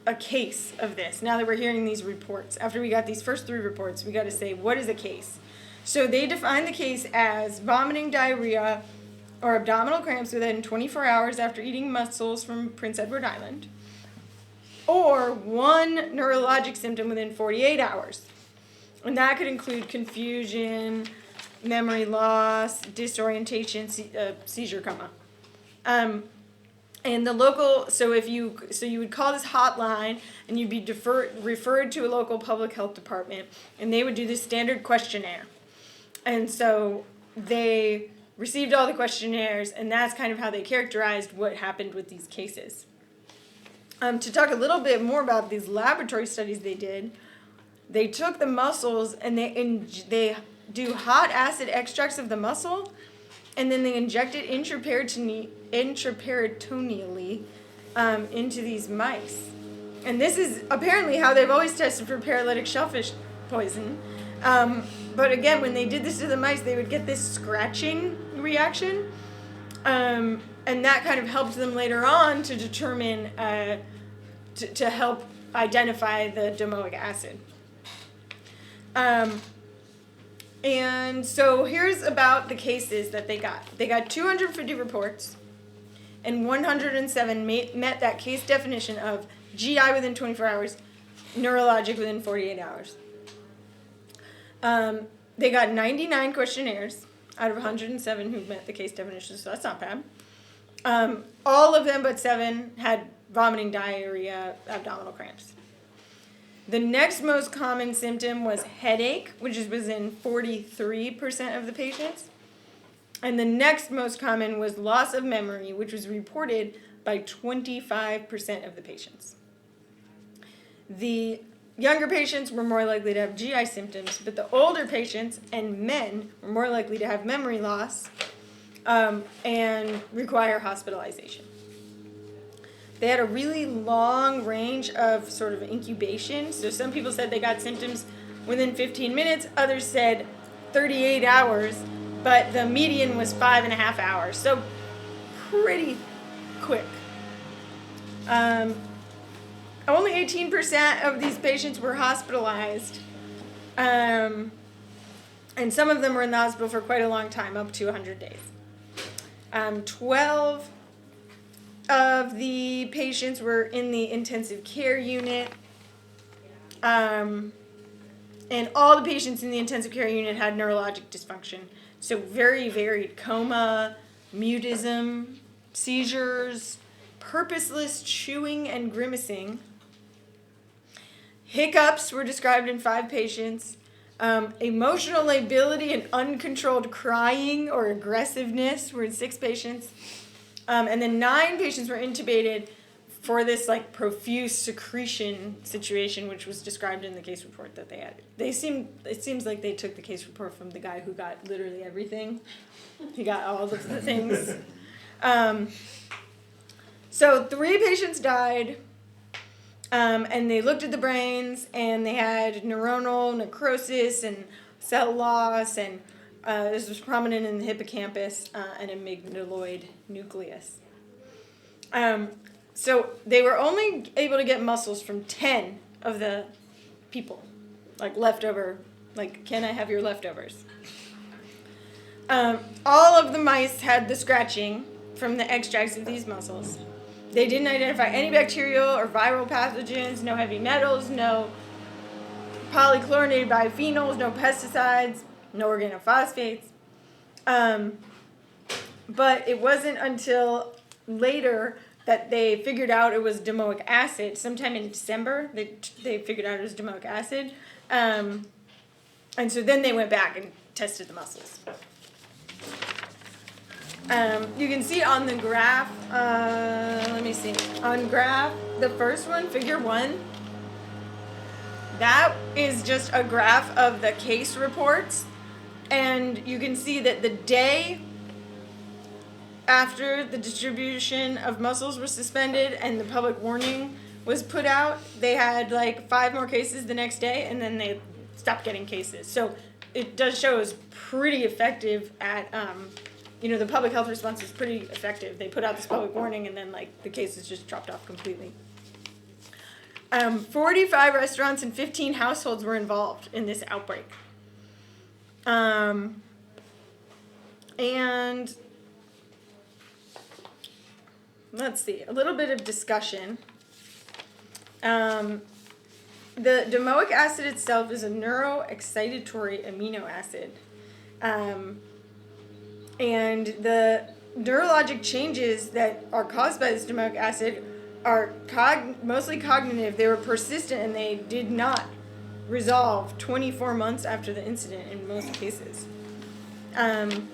Speaker 7: a case of this? Now that we're hearing these reports, after we got these first 3 reports, we got to say, what is a case? So they defined the case as vomiting, diarrhea, or abdominal cramps within 24 hours after eating mussels from Prince Edward Island, or one neurologic symptom within 48 hours. And that could include confusion, memory loss, disorientation, seizure, coma. And the local, so you would call this hotline, and you'd be referred to a local public health department, and they would do this standard questionnaire. And so they received all the questionnaires, and that's kind of how they characterized what happened with these cases. To talk a little bit more about these laboratory studies they did, they took the mussels and they do hot acid extracts of the mussel, and then they inject it intraperitoneally into these mice. And this is apparently how they've always tested for paralytic shellfish poison. But again, when they did this to the mice, they would get this scratching reaction. And that kind of helped them later on to determine, to help identify the domoic acid. And so here's about the cases that they got. They got 250 reports, and 107 met that case definition of GI within 24 hours, neurologic within 48 hours. They got 99 questionnaires out of 107 who met the case definition, so that's not bad. All of them but 7 had vomiting, diarrhea, abdominal cramps. The next most common symptom was headache, which was in 43% of the patients. And the next most common was loss of memory, which was reported by 25% of the patients. The younger patients were more likely to have GI symptoms, but the older patients and men were more likely to have memory loss and require hospitalization. They had a really long range of sort of incubation. So some people said they got symptoms within 15 minutes. Others said 38 hours, but the median was 5.5 hours. So pretty quick. Only 18% of these patients were hospitalized. And some of them were in the hospital for quite a long time, up to 100 days. 12 of the patients were in the intensive care unit. And all the patients in the intensive care unit had neurologic dysfunction. So very varied coma, mutism, seizures, purposeless chewing and grimacing. Hiccups were described in 5 patients. Emotional lability and uncontrolled crying or aggressiveness were in 6 patients. And then 9 patients were intubated for this like profuse secretion situation, which was described in the case report that they had. It seems like they took the case report from the guy who got literally everything. He got all of the things. So 3 patients died, and they looked at the brains, and they had neuronal necrosis and cell loss, and this was prominent in the hippocampus and amygdaloid nucleus. So they were only able to get muscles from 10 of the people, like leftover, like, can I have your leftovers? All of the mice had the scratching from the extracts of these muscles. They didn't identify any bacterial or viral pathogens, no heavy metals, no polychlorinated biphenyls, no pesticides, no organophosphates. But it wasn't until later that they figured out it was domoic acid. Sometime in December, they figured out it was domoic acid. And so then they went back and tested the muscles. You can see on the graph, let me see. On graph, the first one, figure 1, that is just a graph of the case reports. And you can see that the day after the distribution of muscles was suspended and the public warning was put out, they had like 5 more cases the next day, and then they stopped getting cases. So it does show it's pretty effective at, the public health response is pretty effective. They put out this public warning, and then like the cases just dropped off completely. 45 restaurants and 15 households were involved in this outbreak. And let's see, a little bit of discussion. The domoic acid itself is a neuroexcitatory amino acid. And the neurologic changes that are caused by this domoic acid are mostly cognitive. They were persistent, and they did not resolve 24 months after the incident in most cases. And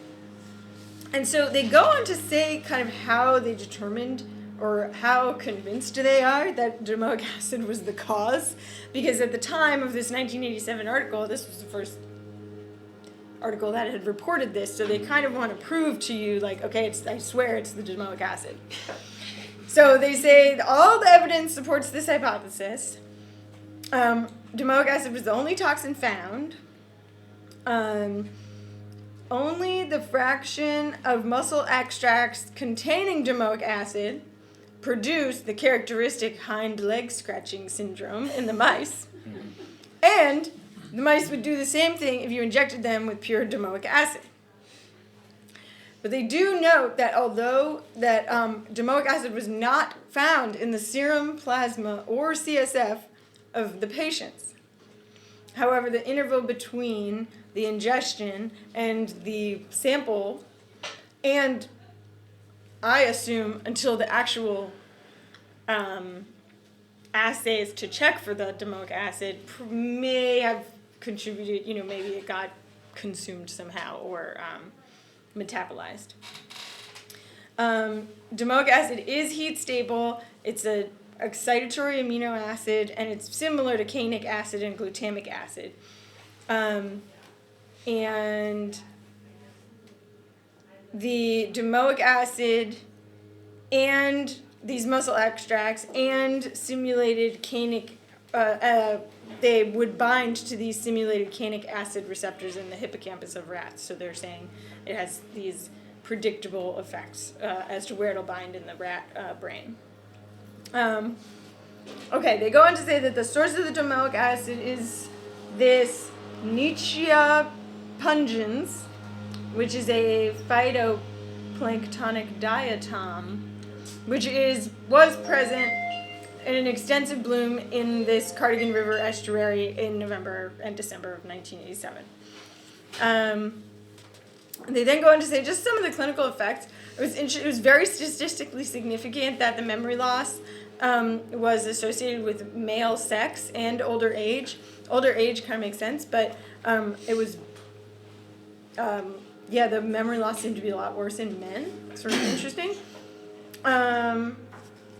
Speaker 7: so they go on to say kind of how they determined or how convinced they are that domoic acid was the cause, because at the time of this 1987 article, this was the first article that had reported this, so they kind of want to prove to you, like, okay, I swear it's the domoic acid. So they say all the evidence supports this hypothesis. Domoic acid was the only toxin found. Only the fraction of muscle extracts containing domoic acid produced the characteristic hind leg scratching syndrome in the mice. And the mice would do the same thing if you injected them with pure domoic acid. But they do note that although that domoic acid was not found in the serum, plasma, or CSF of the patients, however, the interval between the ingestion and the sample, and I assume until the actual assays to check for the domoic acid may have contributed, maybe it got consumed somehow or metabolized. Domoic acid is heat stable. It's an excitatory amino acid, and it's similar to canic acid and glutamic acid. And the domoic acid and these muscle extracts and simulated canic, they would bind to these simulated canic acid receptors in the hippocampus of rats. So they're saying it has these predictable effects as to where it'll bind in the rat brain. Okay, they go on to say that the source of the domoic acid is this Nichia pungens, which is a phytoplanktonic diatom, which was present in an extensive bloom in this Cardigan River estuary in November and December of 1987. They then go on to say just some of the clinical effects. It was very statistically significant that the memory loss was associated with male sex and older age. Older age kind of makes sense, but it was, the memory loss seemed to be a lot worse in men. Sort of interesting.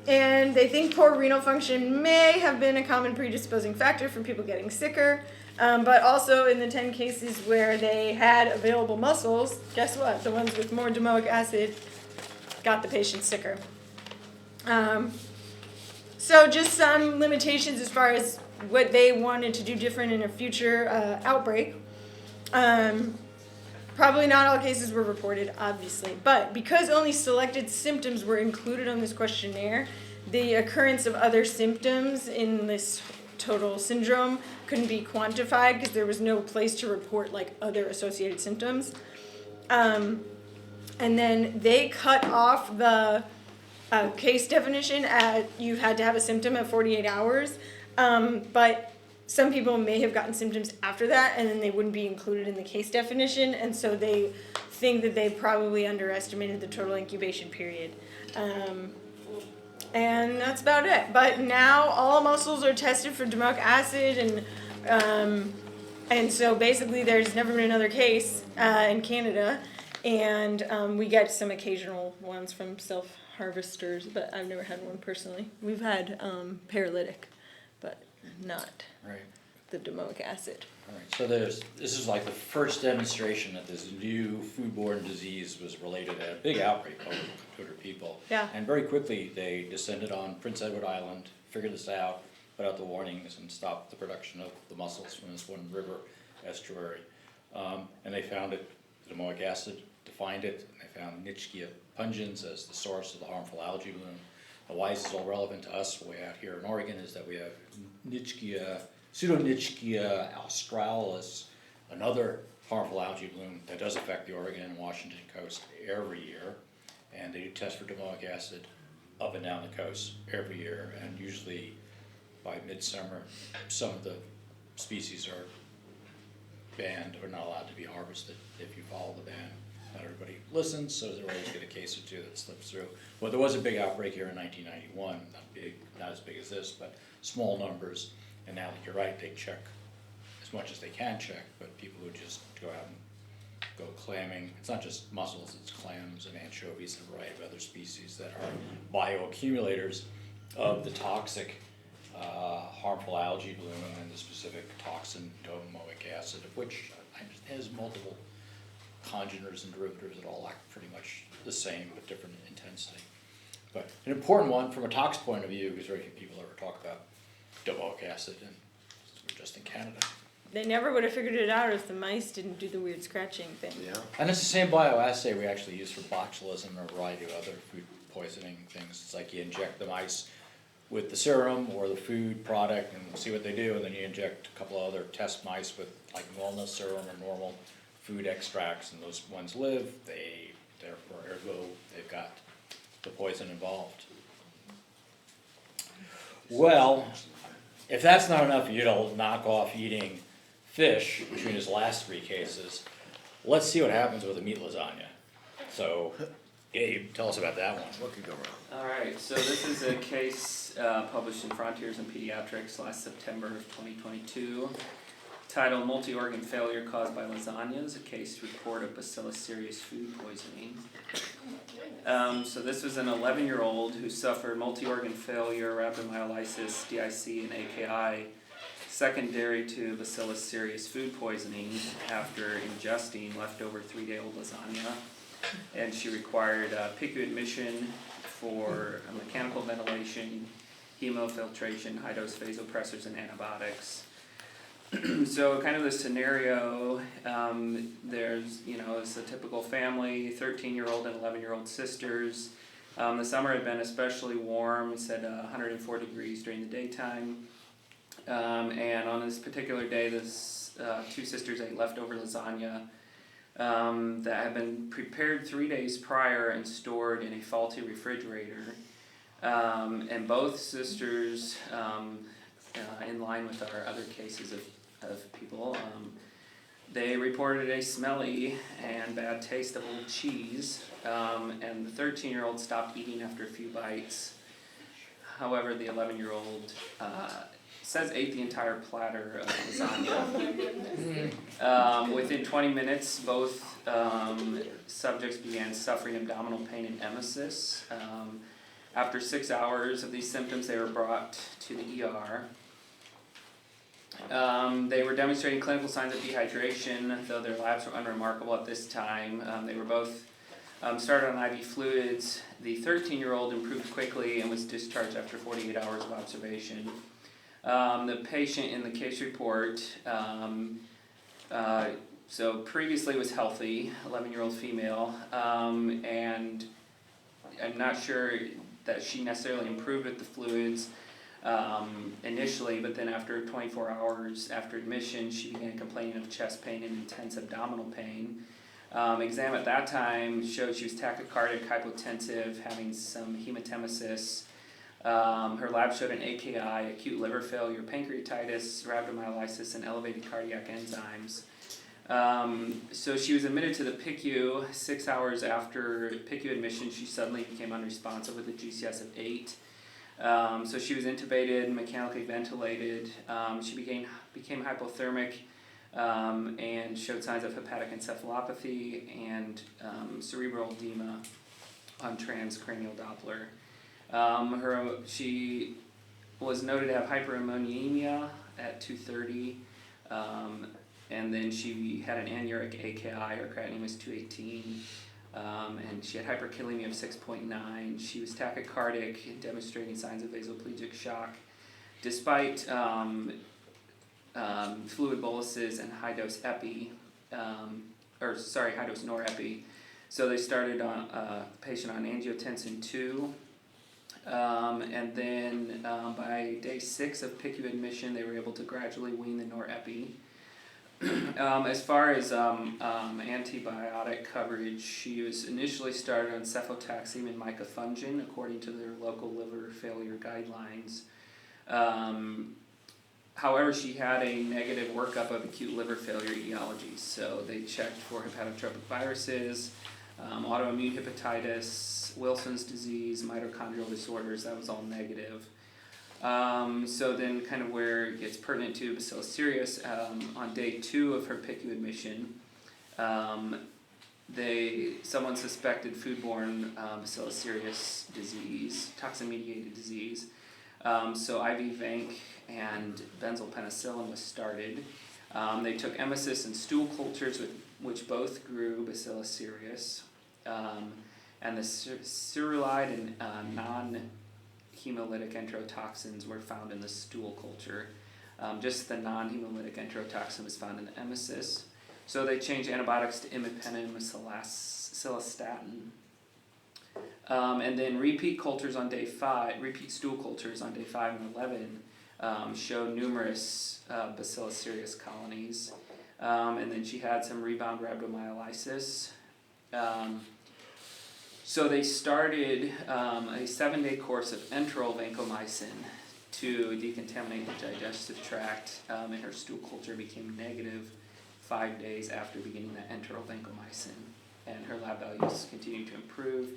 Speaker 7: And they think poor renal function may have been a common predisposing factor for people getting sicker. But also in the 10 cases where they had available muscles, guess what? The ones with more domoic acid got the patient sicker. So just some limitations as far as what they wanted to do different in a future outbreak. Probably not all cases were reported, obviously, but because only selected symptoms were included on this questionnaire, the occurrence of other symptoms in this total syndrome couldn't be quantified because there was no place to report like other associated symptoms. And then they cut off the case definition at you had to have a symptom at 48 hours, but some people may have gotten symptoms after that and then they wouldn't be included in the case definition, and so they think that they probably underestimated the total incubation period. And that's about it. But now all muscles are tested for domoic acid, and so basically there's never been another case in Canada, and we get some occasional ones from self-harvesters, but I've never had one personally. We've had paralytic, but not
Speaker 1: Right.
Speaker 7: the domoic acid.
Speaker 1: All right, so this is like the first demonstration that this new foodborne disease was related to a big outbreak over 200 people.
Speaker 7: Yeah.
Speaker 1: And very quickly, they descended on Prince Edward Island, figured this out, put out the warnings and stopped the production of the mussels from this one river estuary. And they found it, domoic acid, defined it, and they found Nitzschia pungens as the source of the harmful algae bloom. Now, why is this all relevant to us way out here in Oregon is that we have Pseudonitzschia australis, another harmful algae bloom that does affect the Oregon and Washington coast every year. And they do test for domoic acid up and down the coast every year, and usually by midsummer, some of the species are banned or not allowed to be harvested if you follow the ban. Not everybody listens, so there's always get a case or two that slips through. Well, there was a big outbreak here in 1991, not as big as this, but small numbers. And now that you're right, they check as much as they can check, but people who just go out and go clamming, it's not just mussels, it's clams and anchovies and a variety of other species that are bioaccumulators of the toxic harmful algae bloom and the specific toxin domoic acid, of which has multiple congeners and derivatives that all act pretty much the same but different intensity. But an important one from a tox point of view, because very few people ever talk about domoic acid, and we're just in Canada.
Speaker 7: They never would have figured it out if the mice didn't do the weird scratching thing.
Speaker 8: Yeah.
Speaker 1: And it's the same bioassay we actually use for botulism and a variety of other food poisoning things. It's like you inject the mice with the serum or the food product and see what they do, and then you inject a couple of other test mice with like normal serum or normal food extracts, and those ones live, therefore, ergo, they've got the poison involved. Well, if that's not enough for you to knock off eating fish between his last 3 cases, let's see what happens with a meat lasagna. So, Gabe, tell us about that one.
Speaker 8: What could go wrong?
Speaker 9: Alright, so this is a case published in Frontiers in Pediatrics last September of 2022. Titled Multi-Organ Failure Caused by Lasagnas, a case report of Bacillus cereus food poisoning. So this was an 11-year-old who suffered multi-organ failure, rhabdomyolysis, DIC, and AKI secondary to Bacillus cereus food poisoning after ingesting leftover 3-day-old lasagna. And she required PICU admission for mechanical ventilation, hemofiltration, high-dose vasopressors, and antibiotics. So kind of the scenario, there's, it's a typical family, 13-year-old and 11-year-old sisters. The summer had been especially warm, it's at 104 degrees during the daytime. And on this particular day, this 2 sisters ate leftover lasagna that had been prepared 3 days prior and stored in a faulty refrigerator. And both sisters, in line with our other cases of people, they reported a smelly and bad taste of old cheese, and the 13-year-old stopped eating after a few bites. However, the 11-year-old says ate the entire platter of lasagna. Within 20 minutes, both subjects began suffering abdominal pain and emesis. After 6 hours of these symptoms, they were brought to the ER. They were demonstrating clinical signs of dehydration, though their labs were unremarkable at this time. They were both started on IV fluids. The 13-year-old improved quickly and was discharged after 48 hours of observation. The patient in the case report, so previously was healthy, 11-year-old female, and I'm not sure that she necessarily improved with the fluids initially, but then after 24 hours after admission, she began complaining of chest pain and intense abdominal pain. Exam at that time showed she was tachycardic, hypotensive, having some hematemesis. Her lab showed an AKI, acute liver failure, pancreatitis, rhabdomyolysis, and elevated cardiac enzymes. So she was admitted to the PICU. 6 hours after PICU admission, she suddenly became unresponsive with a GCS of 8. So she was intubated, mechanically ventilated. She became hypothermic and showed signs of hepatic encephalopathy and cerebral edema on transcranial Doppler. She was noted to have hyperammonemia at 2:30, and then she had an anuric AKI, her creatinine was 218, and she had hyperkalemia of 6.9. She was tachycardic, demonstrating signs of vasoplegic shock, despite fluid boluses and high-dose high-dose norepi. So they started on patient on angiotensin 2. And then by day 6 of PICU admission, they were able to gradually wean the norepi. As far as antibiotic coverage, she was initially started on cefotaxime and micafungin according to their local liver failure guidelines. However, she had a negative workup of acute liver failure etiologies, so they checked for hepatotropic viruses, autoimmune hepatitis, Wilson's disease, mitochondrial disorders. That was all negative. So then kind of where it gets pertinent to Bacillus cereus, on day 2 of her PICU admission, someone suspected foodborne Bacillus cereus disease, toxin-mediated disease. So IV vanc and benzylpenicillin was started. They took emesis and stool cultures which both grew Bacillus cereus. And the cerulide and non-hemolytic enterotoxins were found in the stool culture. Just the non-hemolytic enterotoxin was found in the emesis. So they changed antibiotics to imipenem, cilastatin. And then repeat stool cultures on day 5 and 11 showed numerous Bacillus cereus colonies. And then she had some rebound rhabdomyolysis. So they started a 7-day course of enteral vancomycin to decontaminate the digestive tract, and her stool culture became negative 5 days after beginning the enteral vancomycin, and her lab values continued to improve.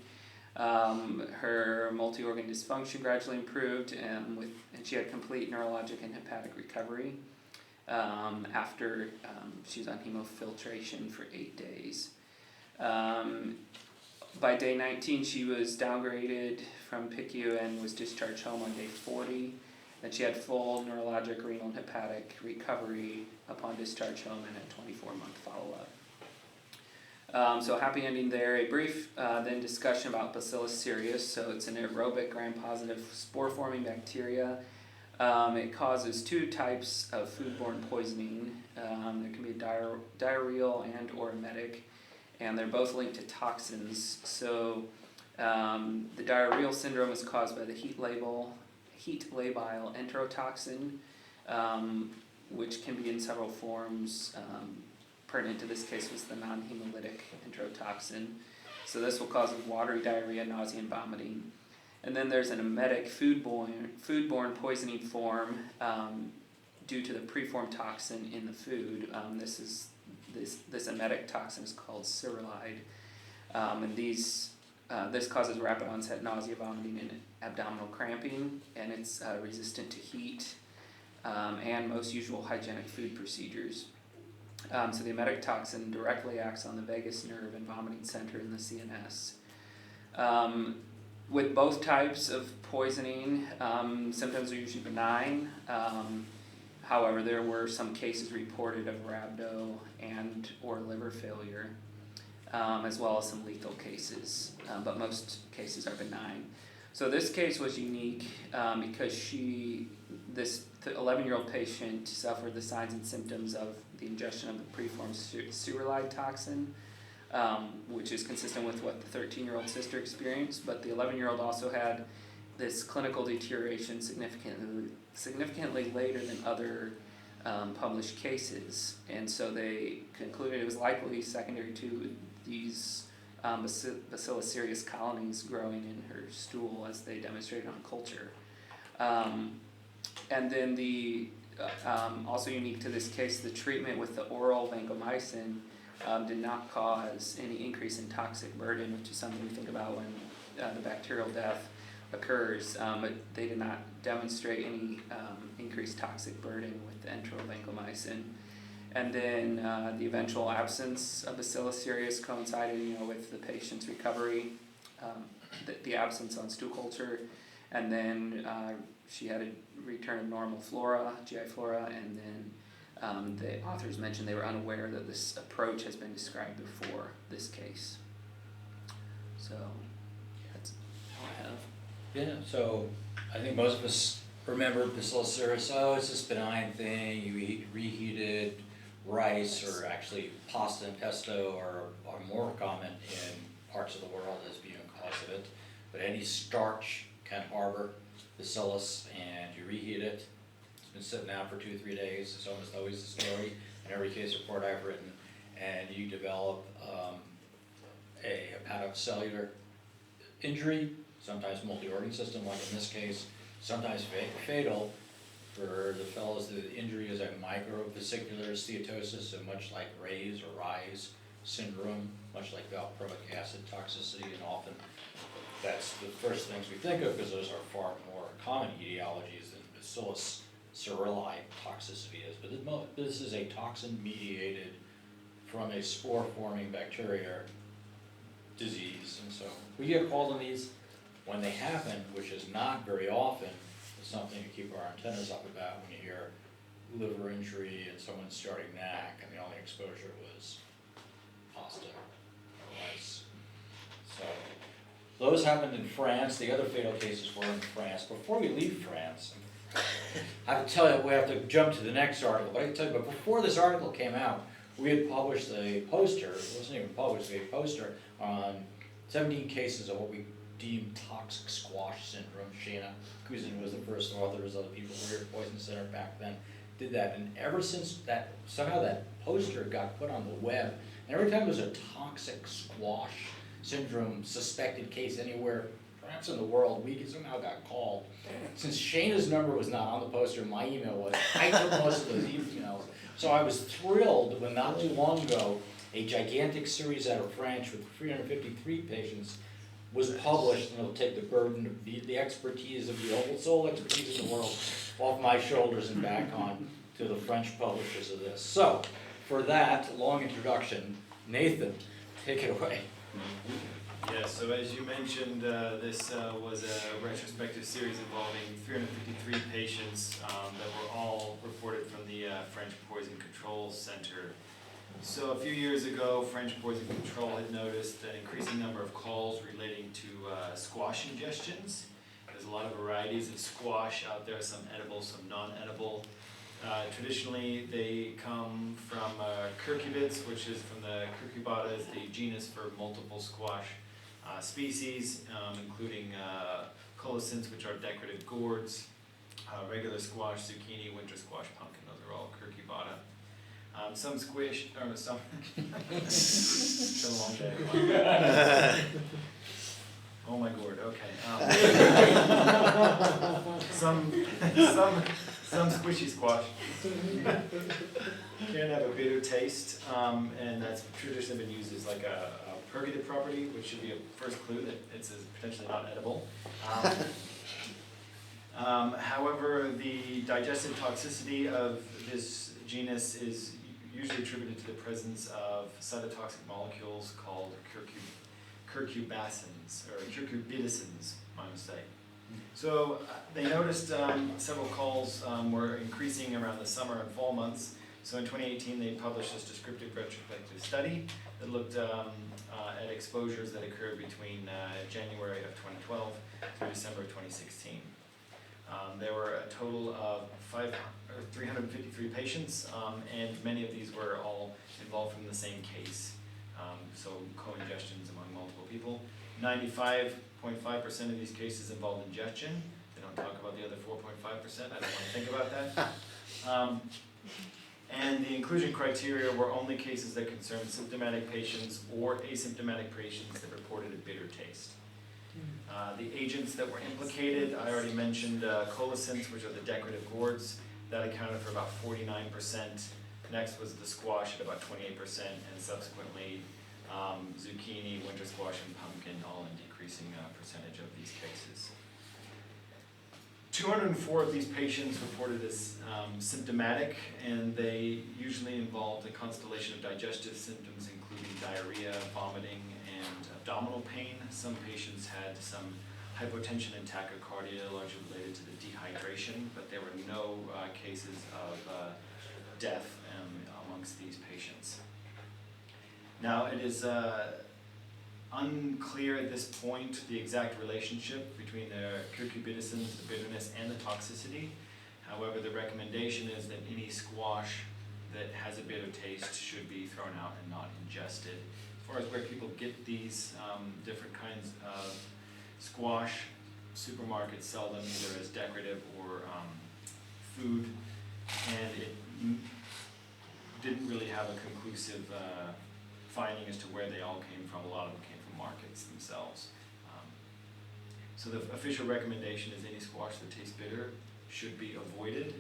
Speaker 9: Her multi-organ dysfunction gradually improved, and she had complete neurologic and hepatic recovery after she was on hemofiltration for 8 days. By day 19, she was downgraded from PICU and was discharged home on day 40. And she had full neurologic, renal, and hepatic recovery upon discharge home and a 24-month follow-up. So happy ending there. A brief then discussion about Bacillus cereus. So it's an aerobic gram-positive spore-forming bacteria. It causes 2 types of foodborne poisoning. There can be diarrheal and or emetic, and they're both linked to toxins. So the diarrheal syndrome is caused by the heat labile enterotoxin, which can be in several forms. Pertinent to this case was the non-hemolytic enterotoxin. So this will cause watery diarrhea, nausea, and vomiting. And then there's an emetic foodborne poisoning form due to the preformed toxin in the food. This emetic toxin is called cerulide, and this causes rapid onset nausea, vomiting, and abdominal cramping, and it's resistant to heat and most usual hygienic food procedures. So the emetic toxin directly acts on the vagus nerve and vomiting center in the CNS. with both types of poisoning, symptoms are usually benign. However, there were some cases reported of rhabdo and or liver failure, as well as some lethal cases, but most cases are benign. So this case was unique because this 11-year-old patient suffered the signs and symptoms of the ingestion of the preformed cereulide toxin, which is consistent with what the 13-year-old sister experienced, but the 11-year-old also had this clinical deterioration significantly later than other published cases, and so they concluded it was likely secondary to these Bacillus cereus colonies growing in her stool as they demonstrated on culture. And then also unique to this case, the treatment with the oral vancomycin did not cause any increase in toxic burden, which is something we think about when the bacterial death occurs, but they did not demonstrate any increased toxic burden with the enteral vancomycin. And then the eventual absence of Bacillus cereus coincided, with the patient's recovery, the absence on stool culture, and then she had a return of normal flora, GI flora, and then the authors mentioned they were unaware that this approach has been described before this case. So that's all I have.
Speaker 1: Yeah, so I think most of us remember Bacillus cereus, oh, it's this benign thing, you eat reheated rice, or actually pasta and pesto are more common in parts of the world as being a cause of it. But any starch can harbor Bacillus, and you reheat it. It's been sitting out for 2-3 days. It's almost always the story in every case report I've written. And you develop a hepatocellular injury, sometimes multi-organ system, like in this case, sometimes fatal. For the fellows, the injury is a microvesicular steatosis, so much like Ray's or Rye's syndrome, much like valproic acid toxicity, and often that's the first things we think of because those are far more common etiologies than Bacillus cereulide toxicity is. But this is a toxin-mediated from a spore-forming bacteria disease, and so we get called on these when they happen, which is not very often. It's something to keep our antennas up about when you hear liver injury and someone starting NAC, and the only exposure was pasta or rice. So those happened in France. The other fatal cases were in France. Before we leave France, I have to tell you, we have to jump to the next article, but I can tell you, but before this article came out, we had published a poster, it wasn't even published, we had a poster on 17 cases of what we deemed toxic squash syndrome. Shana Kuzin was the first author, as other people were at Poison Center back then, did that. And ever since that, somehow that poster got put on the web, and every time there's a toxic squash syndrome suspected case anywhere, perhaps in the world, we somehow got called. Since Shana's number was not on the poster, my email was, I took most of those emails. So I was thrilled when not too long ago, a gigantic series out of France with 353 patients was published, and it'll take the burden of the expertise of the sole expertise in the world off my shoulders and back on to the French publishers of this. So, for that long introduction, Nathan, take it away.
Speaker 8: Yeah, so as you mentioned, this was a retrospective series involving 353 patients that were all reported from the French Poison Control Center. So a few years ago, French Poison Control had noticed an increasing number of calls relating to squash ingestions. There's a lot of varieties of squash out there, some edible, some non-edible. Traditionally, they come from curcubits, which is from the Curcubata, is the genus for multiple squash species, including colocynths, which are decorative gourds, regular squash, zucchini, winter squash, pumpkin, those are all Curcubata. Some squish, or some, it's been a long day. Oh my gourd, okay. Some squishy squash can have a bitter taste, and that's traditionally been used as like a purgative property, which should be a first clue that it's potentially not edible. However, the digestive toxicity of this genus is usually attributed to the presence of cytotoxic molecules called cucurbitacins, my mistake. So they noticed several calls were increasing around the summer and fall months. So in 2018, they published this descriptive retrospective study that looked at exposures that occurred between January of 2012 through December of 2016. There were a total of 353 patients, and many of these were all involved from the same case. So co-ingestions among multiple people. 95.5% of these cases involved ingestion. They don't talk about the other 4.5%. I don't want to think about that. And the inclusion criteria were only cases that concerned symptomatic patients or asymptomatic patients that reported a bitter taste. The agents that were implicated, I already mentioned colicins, which are the decorative gourds. That accounted for about 49%. Next was the squash at about 28%, and subsequently zucchini, winter squash, and pumpkin, all in decreasing percentage of these cases. 204 of these patients reported as symptomatic, and they usually involved a constellation of digestive symptoms, including diarrhea, vomiting, and abdominal pain. Some patients had some hypotension and tachycardia, largely related to the dehydration, but there were no cases of death amongst these patients. Now, it is unclear at this point the exact relationship between the cucurbitacins, the bitterness, and the toxicity. However, the recommendation is that any squash that has a bitter taste should be thrown out and not ingested. As far as where people get these different kinds of squash, supermarkets sell them either as decorative or food, and it didn't really have a conclusive finding as to where they all came from. A lot of them came from markets themselves. So the official recommendation is any squash that tastes bitter should be avoided,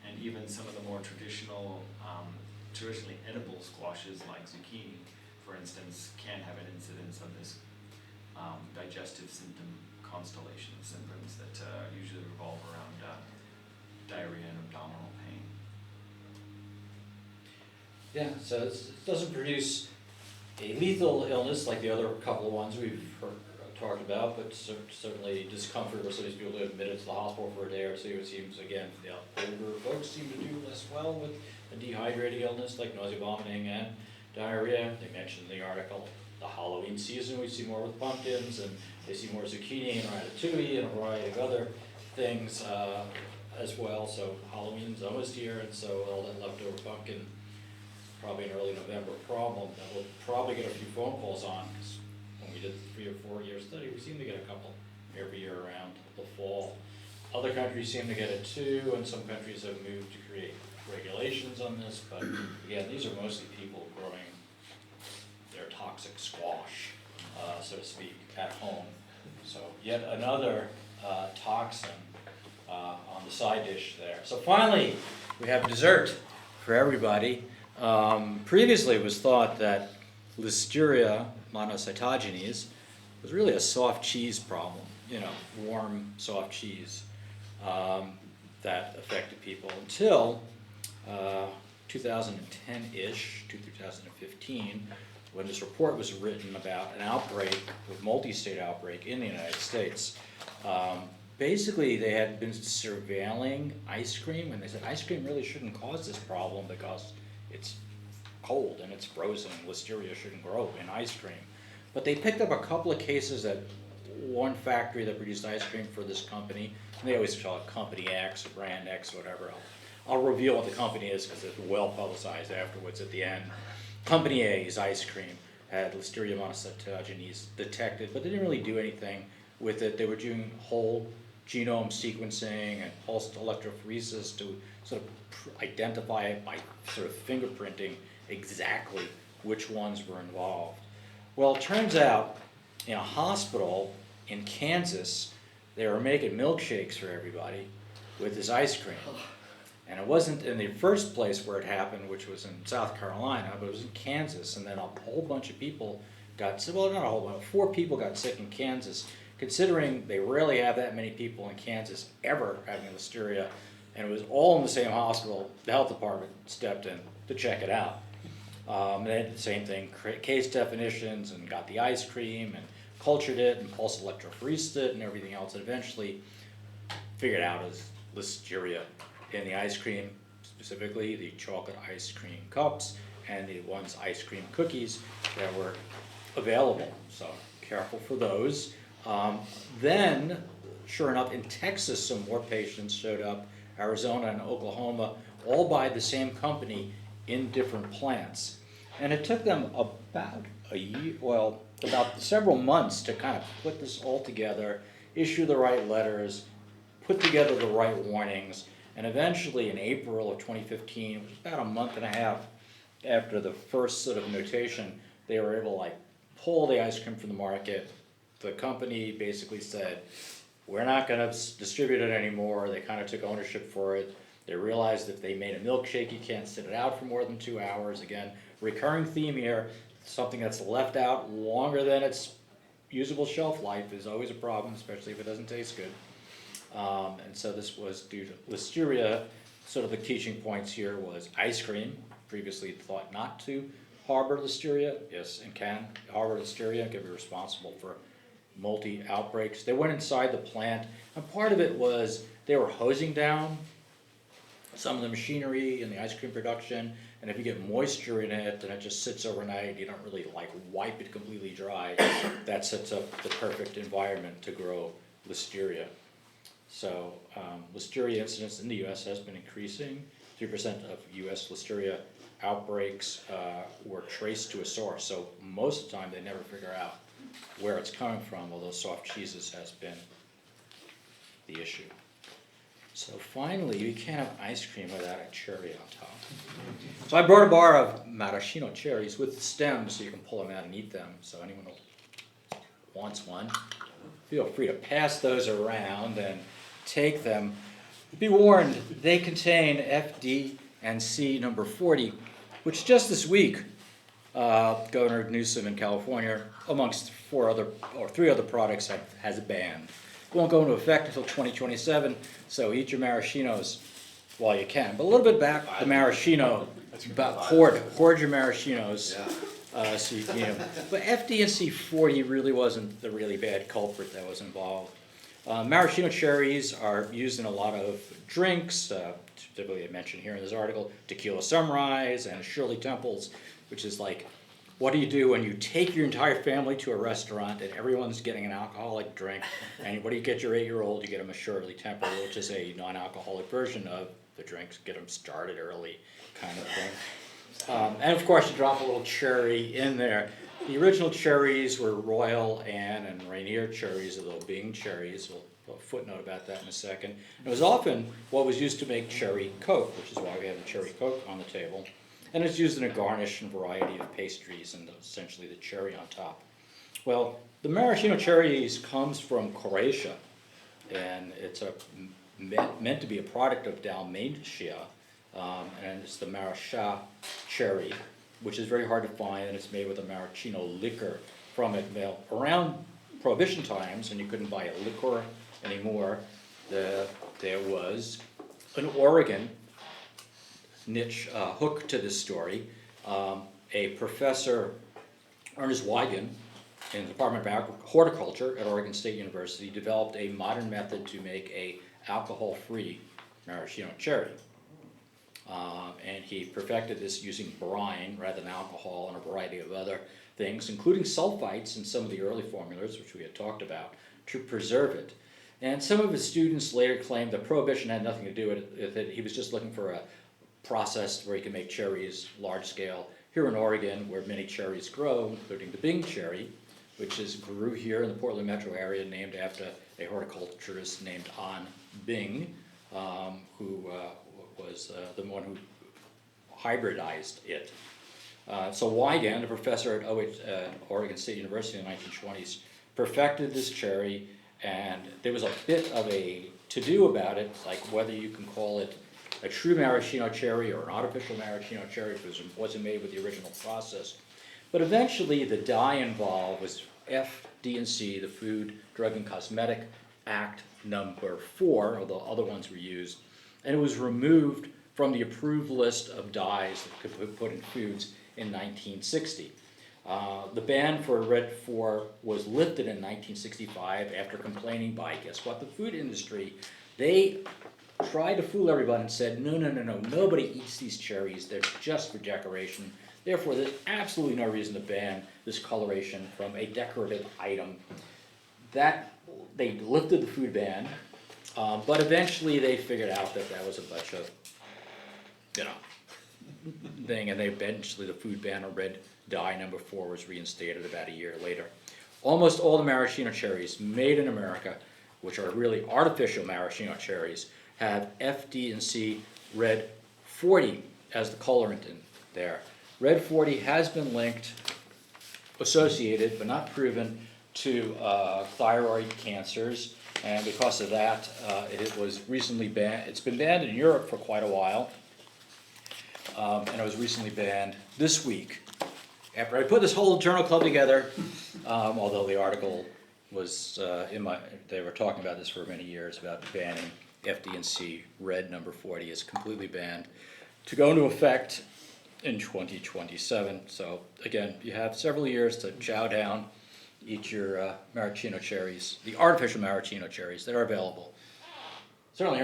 Speaker 8: and even some of the more traditionally edible squashes like zucchini, for instance, can have an incidence of this digestive symptom constellation of symptoms that usually revolve around diarrhea and abdominal pain.
Speaker 1: Yeah, so it doesn't produce a lethal illness like the other couple of ones we've talked about, but certainly discomfort where some of these people are admitted to the hospital for a day or two. It seems, again, the older folks seem to do less well with a dehydrating illness like nausea, vomiting, and diarrhea. They mentioned in the article the Halloween season, we see more with pumpkins, and they see more zucchini and ratatouille and a variety of other things as well. So Halloween's almost here, and so all that leftover pumpkin, probably an early November problem that we'll probably get a few phone calls on, because when we did the 3 or 4 year study, we seem to get a couple every year around the fall. Other countries seem to get it too, and some countries have moved to create regulations on this, but again, these are mostly people growing their toxic squash, so to speak, at home. So yet another toxin on the side dish there. So finally, we have dessert for everybody. Previously it was thought that Listeria monocytogenes was really a soft cheese problem, warm soft cheese that affected people until 2010-ish to 2015, when this report was written about an outbreak, a multi-state outbreak in the United States. Basically, they had been surveilling ice cream, and they said ice cream really shouldn't cause this problem because it's cold and it's frozen. Listeria shouldn't grow in ice cream. But they picked up a couple of cases at one factory that produced ice cream for this company, and they always call it Company X or Brand X or whatever. I'll reveal what the company is because it's well publicized afterwards at the end. Company A's ice cream had Listeria monocytogenes detected, but they didn't really do anything with it. They were doing whole genome sequencing and pulsed electrophoresis to sort of identify it by sort of fingerprinting exactly which ones were involved. Well, it turns out in a hospital in Kansas, they were making milkshakes for everybody with this ice cream. And it wasn't in the first place where it happened, which was in South Carolina, but it was in Kansas, and then a whole bunch of people got sick. Well, not a whole bunch, 4 people got sick in Kansas, considering they rarely have that many people in Kansas ever having listeria, and it was all in the same hospital. The health department stepped in to check it out. They did the same thing, case definitions, and got the ice cream, and cultured it and pulse electrophoresed it and everything else, and eventually figured out it was listeria in the ice cream, specifically the chocolate ice cream cups and the ones ice cream cookies that were available. So careful for those. Then, sure enough, in Texas, some more patients showed up, Arizona and Oklahoma, all by the same company in different plants. And it took them about a year, well, about several months to kind of put this all together, issue the right letters, put together the right warnings, and eventually in April of 2015, which was about a month and a half after the first sort of notation, they were able to like pull the ice cream from the market. The company basically said, we're not gonna distribute it anymore. They kind of took ownership for it. They realized if they made a milkshake, you can't sit it out for more than 2 hours. Again, recurring theme here, something that's left out longer than its usable shelf life is always a problem, especially if it doesn't taste good. And so this was due to listeria. Sort of the teaching points here was ice cream, previously thought not to harbor listeria, yes, and can harbor listeria and can be responsible for multi-outbreaks. They went inside the plant, and part of it was they were hosing down some of the machinery in the ice cream production, and if you get moisture in it and it just sits overnight, you don't really like wipe it completely dry, that sets up the perfect environment to grow listeria. So listeria incidence in the US has been increasing. 3% of US listeria outbreaks were traced to a source, so most of the time they never figure out where it's coming from, although soft cheeses has been the issue. So finally, you can't have ice cream without a cherry on top. So I brought a bar of maraschino cherries with the stems so you can pull them out and eat them. So anyone who wants one, feel free to pass those around and take them. Be warned, they contain FDC number 40, which just this week, Governor Newsom in California, amongst three other products, has banned. It won't go into effect until 2027, so eat your maraschinos while you can. But a little bit back, the maraschino, about hoard your maraschinos. So you can eat them. But FDC 40 really wasn't the really bad culprit that was involved. Maraschino cherries are used in a lot of drinks, typically I mentioned here in this article, tequila sunrise and Shirley Temples, which is like, what do you do when you take your entire family to a restaurant and everyone's getting an alcoholic drink, and what do you get your 8-year-old? You get them a Shirley Temple, which is a non-alcoholic version of the drinks, get them started early kind of thing. And of course you drop a little cherry in there. The original cherries were Royal Anne and Rainier cherries, although Bing cherries. We'll footnote about that in a second. It was often what was used to make cherry Coke, which is why we have the cherry Coke on the table. And it's used in a garnish and variety of pastries and essentially the cherry on top. Well, the maraschino cherries comes from Croatia, and it's meant to be a product of Dalmatia, and it's the Marasha cherry, which is very hard to find, and it's made with a maraschino liquor from it. Now, around Prohibition times, and you couldn't buy a liquor anymore, there was in Oregon niche hook to this story. A professor, Ernest Wigan, in the Department of Horticulture at Oregon State University, developed a modern method to make a alcohol-free maraschino cherry. And he perfected this using brine rather than alcohol and a variety of other things, including sulfites in some of the early formulas, which we had talked about, to preserve it. And some of his students later claimed that Prohibition had nothing to do with it. He was just looking for a process where he could make cherries large scale. Here in Oregon, where many cherries grow, including the Bing cherry, which grew here in the Portland metro area, named after a horticulturist named An Bing, who was the one who hybridized it. So Wigan, a professor at Oregon State University in the 1920s, perfected this cherry, and there was a bit of a to-do about it, like whether you can call it a true maraschino cherry or an artificial maraschino cherry, because it wasn't made with the original process. But eventually the dye involved was FDC, the Food, Drug and Cosmetic Act number 4, although other ones were used, and it was removed from the approved list of dyes that could be put in foods in 1960. The ban for Red 4 was lifted in 1965 after complaining by, guess what, the food industry. They tried to fool everybody and said, no, nobody eats these cherries, they're just for decoration. Therefore, there's absolutely no reason to ban this coloration from a decorative item. That, they lifted the food ban, but eventually they figured out that that was a bunch of, thing, and they eventually, the food ban on red dye number 4 was reinstated about a year later. Almost all the maraschino cherries made in America, which are really artificial maraschino cherries, have FD&C red 40 as the colorant in there. Red 40 has been linked, associated, but not proven, to thyroid cancers, and because of that, it was recently banned. It's been banned in Europe for quite a while, and it was recently banned this week. After I put this whole journal club together, although the article was they were talking about this for many years, about banning FD&C red number 40 is completely banned, to go into effect in 2027. So again, you have several years to chow down, eat your maraschino cherries, the artificial maraschino cherries that are available. Certainly